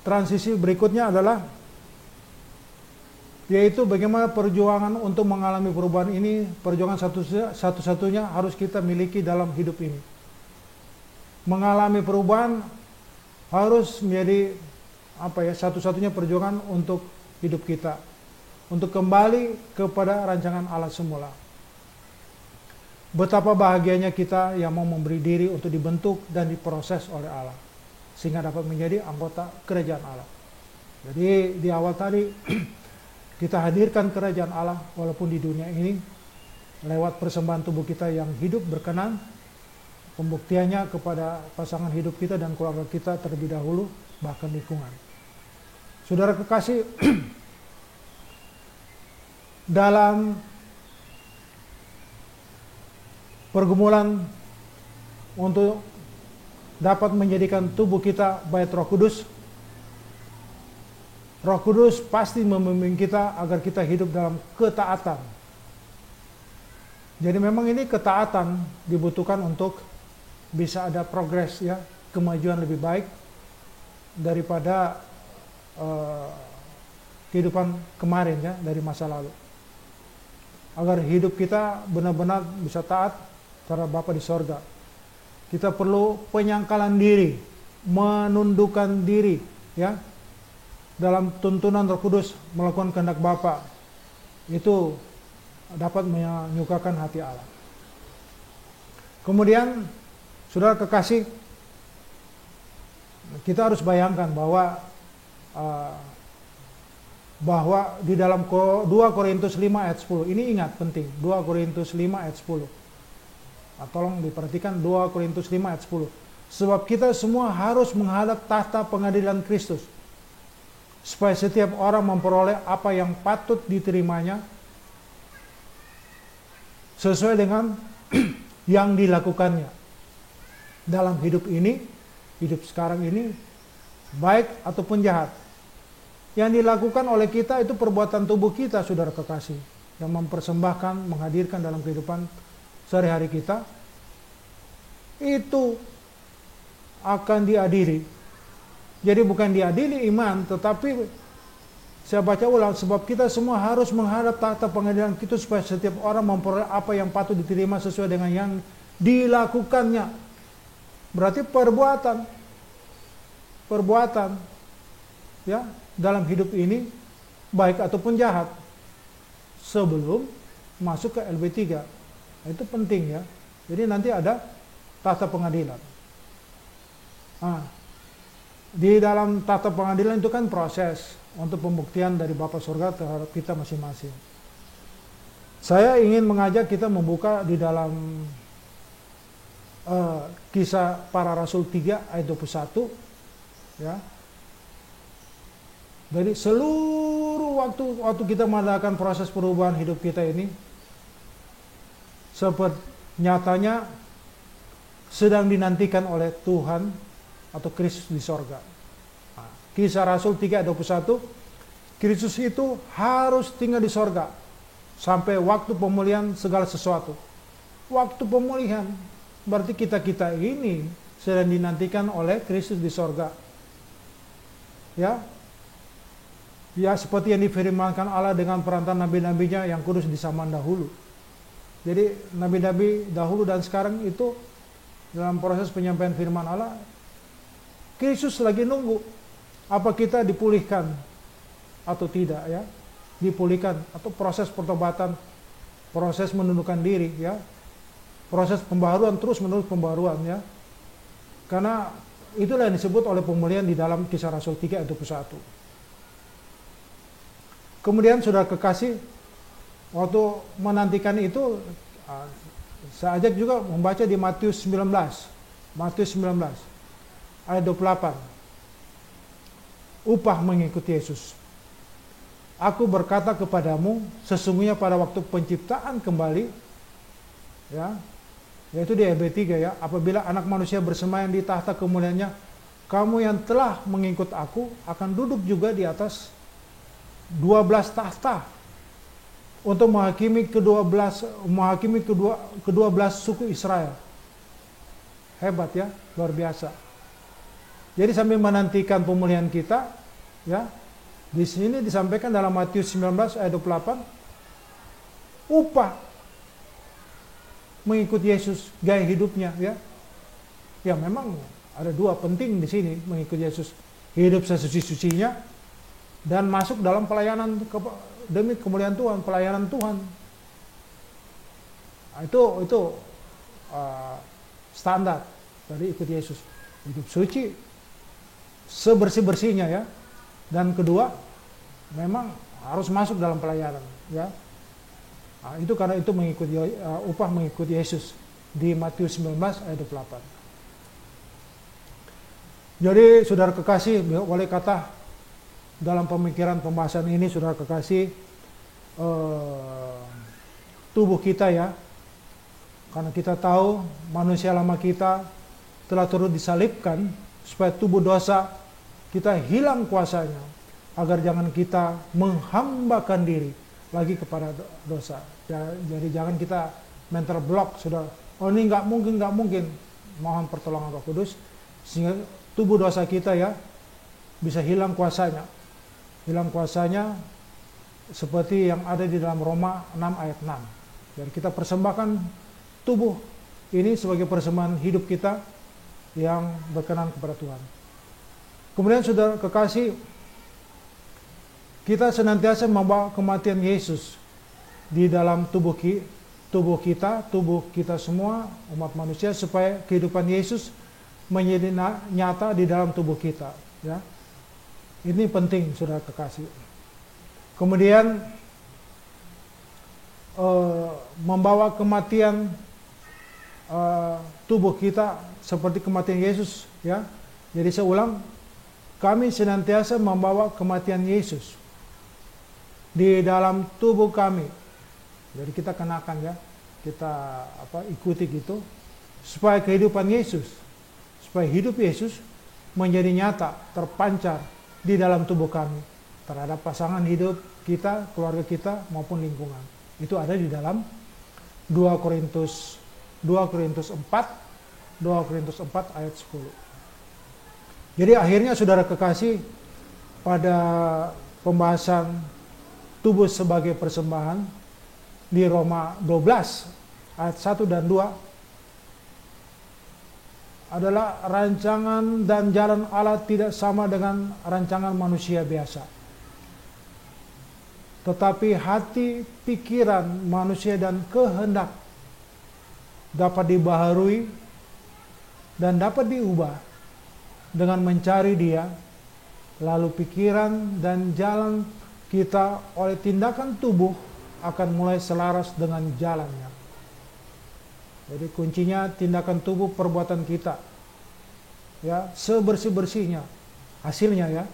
transisi berikutnya adalah yaitu bagaimana perjuangan untuk mengalami perubahan ini. Perjuangan satu-satunya harus kita miliki dalam hidup ini. Mengalami perubahan harus menjadi satu-satunya perjuangan untuk hidup kita, untuk kembali kepada rancangan Allah semula. Betapa bahagianya kita yang mau memberi diri untuk dibentuk dan diproses oleh Allah, sehingga dapat menjadi anggota kerajaan Allah. Jadi di awal tadi kita hadirkan kerajaan Allah walaupun di dunia ini lewat persembahan tubuh kita yang hidup berkenan, pembuktiannya kepada pasangan hidup kita dan keluarga kita terlebih dahulu, bahkan lingkungan. Saudara kekasih, dalam pergumulan untuk dapat menjadikan tubuh kita bait Roh Kudus, Roh Kudus pasti membimbing kita agar kita hidup dalam ketaatan. Jadi memang ini ketaatan dibutuhkan untuk bisa ada progres ya, kemajuan lebih baik daripada kehidupan kemarin ya, dari masa lalu. Agar hidup kita benar-benar bisa taat kepada Bapa di sorga, kita perlu penyangkalan diri, menundukkan diri ya dalam tuntunan Roh Kudus, melakukan kehendak Bapa. Itu dapat menyukakan hati Allah. Kemudian saudara kekasih, kita harus bayangkan bahwa di dalam 2 Korintus 5 ayat 10, ini ingat penting, 2 Korintus 5 ayat 10. Tolong diperhatikan 2 Korintus 5 ayat 10. Sebab kita semua harus menghadap tahta pengadilan Kristus, supaya setiap orang memperoleh apa yang patut diterimanya sesuai dengan yang dilakukannya dalam hidup ini, hidup sekarang ini, baik ataupun jahat. Yang dilakukan oleh kita itu perbuatan tubuh kita, saudara kekasih, yang mempersembahkan, menghadirkan dalam kehidupan sehari-hari kita, itu akan diadili. Jadi bukan diadili iman, tetapi saya baca ulang, sebab kita semua harus menghadap tahta pengadilan itu supaya setiap orang memperoleh apa yang patut diterima sesuai dengan yang dilakukannya. Berarti perbuatan ya dalam hidup ini baik ataupun jahat sebelum masuk ke LB3. Itu penting ya. Jadi nanti ada tahta pengadilan. Nah, di dalam tahta pengadilan itu kan proses untuk pembuktian dari Bapa Surga terhadap kita masing-masing. Saya ingin mengajak kita membuka di dalam Kisah Para Rasul 3 ayat 21 ya. Jadi seluruh waktu kita mengadakan proses perubahan hidup kita ini, seperti nyatanya sedang dinantikan oleh Tuhan atau Kristus di sorga. Nah, Kisah Rasul 3 ayat 21, Kristus itu harus tinggal di sorga sampai waktu pemulihan segala sesuatu. Waktu pemulihan berarti kita ini sedang dinantikan oleh Kristus di sorga. Ya, seperti yang difirmankan Allah dengan perantaraan nabi-nabinya yang kudus di zaman dahulu. Jadi nabi-nabi dahulu dan sekarang itu dalam proses penyampaian firman Allah, Kristus lagi nunggu apa kita dipulihkan atau tidak ya. Dipulihkan atau proses pertobatan, proses menundukkan diri ya. Proses pembaharuan, terus menerus pembaharuan ya. Karena itulah yang disebut oleh pemulihan di dalam Kisah Rasul 3 ayat 21. Kemudian saudara kekasih, waktu menantikan itu, saya ajak juga membaca di Matius 19. Matius 19 ayat 28. Upah mengikuti Yesus. Aku berkata kepadamu, sesungguhnya pada waktu penciptaan kembali, ya, yaitu di ayat 3 ya, apabila anak manusia bersemayam di tahta kemuliaannya, kamu yang telah mengikut aku akan duduk juga di atas 12 tahta untuk menghakimi kedua belas suku Israel. Hebat ya, luar biasa. Jadi sambil menantikan pemulihan kita, ya, di sini disampaikan dalam Matius 19 ayat 28, upah mengikuti Yesus, gaya hidupnya, ya. Ya memang ada dua penting di sini mengikuti Yesus, hidup sesuci-sucinya dan masuk dalam pelayanan demi kemuliaan Tuhan, pelayanan Tuhan. Nah, itu standar dari ikut Yesus, hidup suci sebersih-bersihnya ya. Dan kedua, memang harus masuk dalam pelayanan ya. Nah, itu karena itu mengikuti upah mengikuti Yesus di Matius 19 ayat 28. Jadi saudara kekasih, boleh kata dalam pemikiran pembahasan ini saudara kekasih, tubuh kita ya, karena kita tahu manusia lama kita telah turut disalibkan supaya tubuh dosa kita hilang kuasanya, agar jangan kita menghambakan diri lagi kepada dosa. Jadi jangan kita mental block sudah, oh ini nggak mungkin, mohon pertolongan Roh Kudus sehingga tubuh dosa kita ya bisa hilang kuasanya seperti yang ada di dalam Roma 6 ayat 6. Jadi kita persembahkan tubuh ini sebagai persembahan hidup kita yang berkenan kepada Tuhan. Kemudian saudara kekasih, kita senantiasa membawa kematian Yesus di dalam tubuh kita semua umat manusia, supaya kehidupan Yesus menjadi nyata di dalam tubuh kita ya. Ini penting saudara kekasih. Kemudian membawa kematian tubuh kita seperti kematian Yesus, ya. Jadi saya ulang, kami senantiasa membawa kematian Yesus di dalam tubuh kami. Jadi kita kenakan, ya, kita ikuti gitu, supaya kehidupan Yesus, supaya hidup Yesus menjadi nyata, terpancar di dalam tubuh kami terhadap pasangan hidup kita, keluarga kita maupun lingkungan. Itu ada di dalam 2 Korintus 4 ayat 10. Jadi akhirnya saudara kekasih, pada pembahasan tubuh sebagai persembahan di Roma 12 ayat 1 dan 2 adalah rancangan dan jalan Allah tidak sama dengan rancangan manusia biasa. Tetapi hati, pikiran manusia dan kehendak dapat dibaharui dan dapat diubah dengan mencari Dia, lalu pikiran dan jalan kita oleh tindakan tubuh akan mulai selaras dengan jalannya. Jadi kuncinya tindakan tubuh, perbuatan kita, ya, sebersih-bersihnya hasilnya, ya.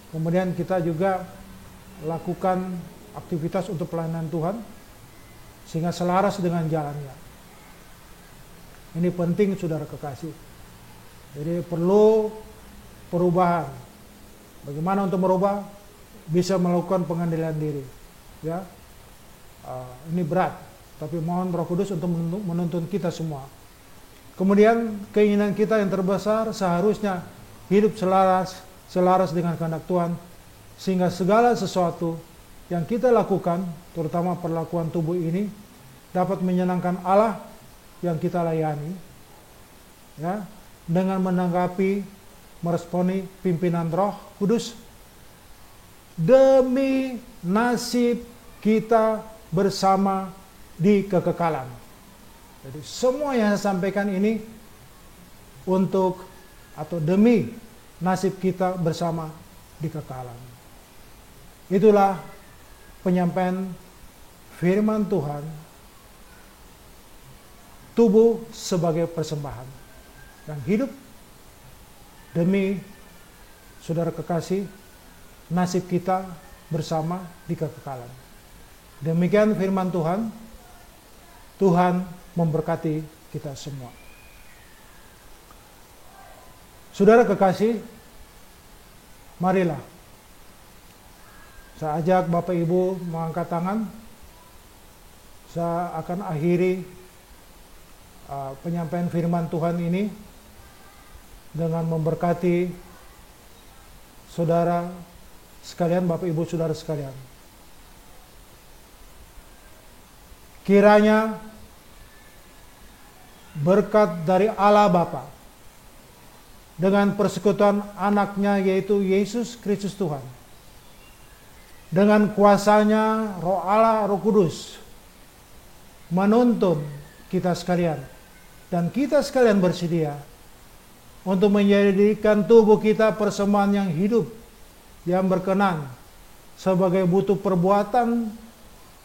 Kemudian kita juga lakukan aktivitas untuk pelayanan Tuhan sehingga selaras dengan jalannya. Ini penting saudara kekasih. Jadi perlu perubahan. Bagaimana untuk merubah? Bisa melakukan pengendalian diri, ya. Ini berat, tapi mohon Roh Kudus untuk menuntun kita semua. Kemudian keinginan kita yang terbesar seharusnya hidup selaras dengan kehendak Tuhan, sehingga segala sesuatu yang kita lakukan, terutama perlakuan tubuh ini, dapat menyenangkan Allah yang kita layani, ya, dengan menanggapi, meresponi pimpinan Roh Kudus demi nasib kita bersama di kekekalan. Jadi semua yang saya sampaikan ini untuk atau demi nasib kita bersama di kekekalan. Itulah penyampaian firman Tuhan, tubuh sebagai persembahan dan hidup demi saudara kekasih, nasib kita bersama di kekekalan. Demikian firman Tuhan. Tuhan memberkati kita semua. Saudara kekasih, marilah saya ajak Bapak Ibu mengangkat tangan. Saya akan akhiri penyampaian firman Tuhan ini dengan memberkati saudara sekalian, Bapak Ibu saudara sekalian. Kiranya berkat dari Allah Bapa dengan persekutuan anaknya yaitu Yesus Kristus Tuhan, dengan kuasanya Roh Allah, Roh Kudus, menuntun kita sekalian, dan kita sekalian bersedia untuk menjadikan tubuh kita persembahan yang hidup, yang berkenan, sebagai butuh perbuatan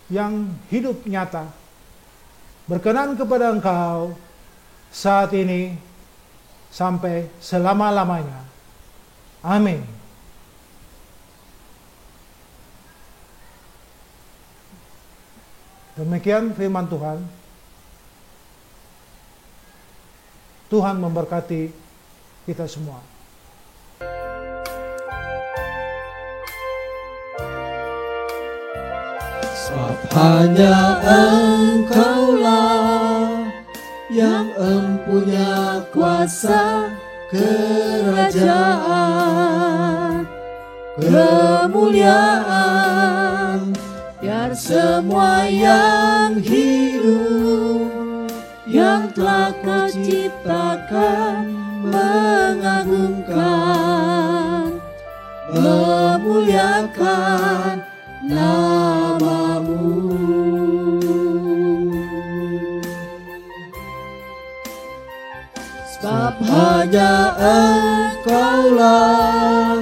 yang hidup nyata, berkenan kepada Engkau saat ini sampai selama-lamanya. Amin. Demikian firman Tuhan. Tuhan memberkati kita semua. Sebab hanya Engkaulah yang empunya kuasa kerajaan, kemuliaan, biar semua yang hidup, yang telah Kau ciptakan, mengagungkan, memuliakan nama-Mu. Sebab hanya Engkaulah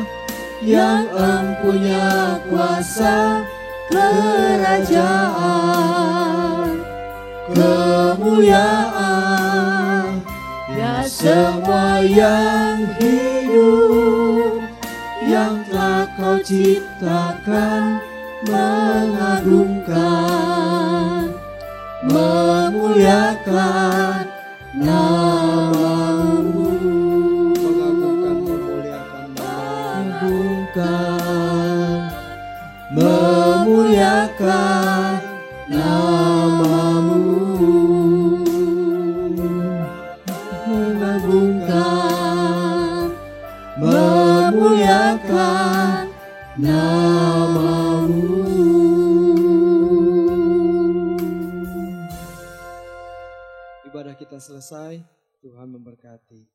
yang empunya kuasa kerajaan, kemuliaan, ya semua yang hidup, yang telah kau ciptakan, mengagungkan, memuliakan namamu, mengagungkan, memuliakan namamu, memuliakan namamu, mengagungkan, memuliakan namamu. Ibadah kita selesai, Tuhan memberkati.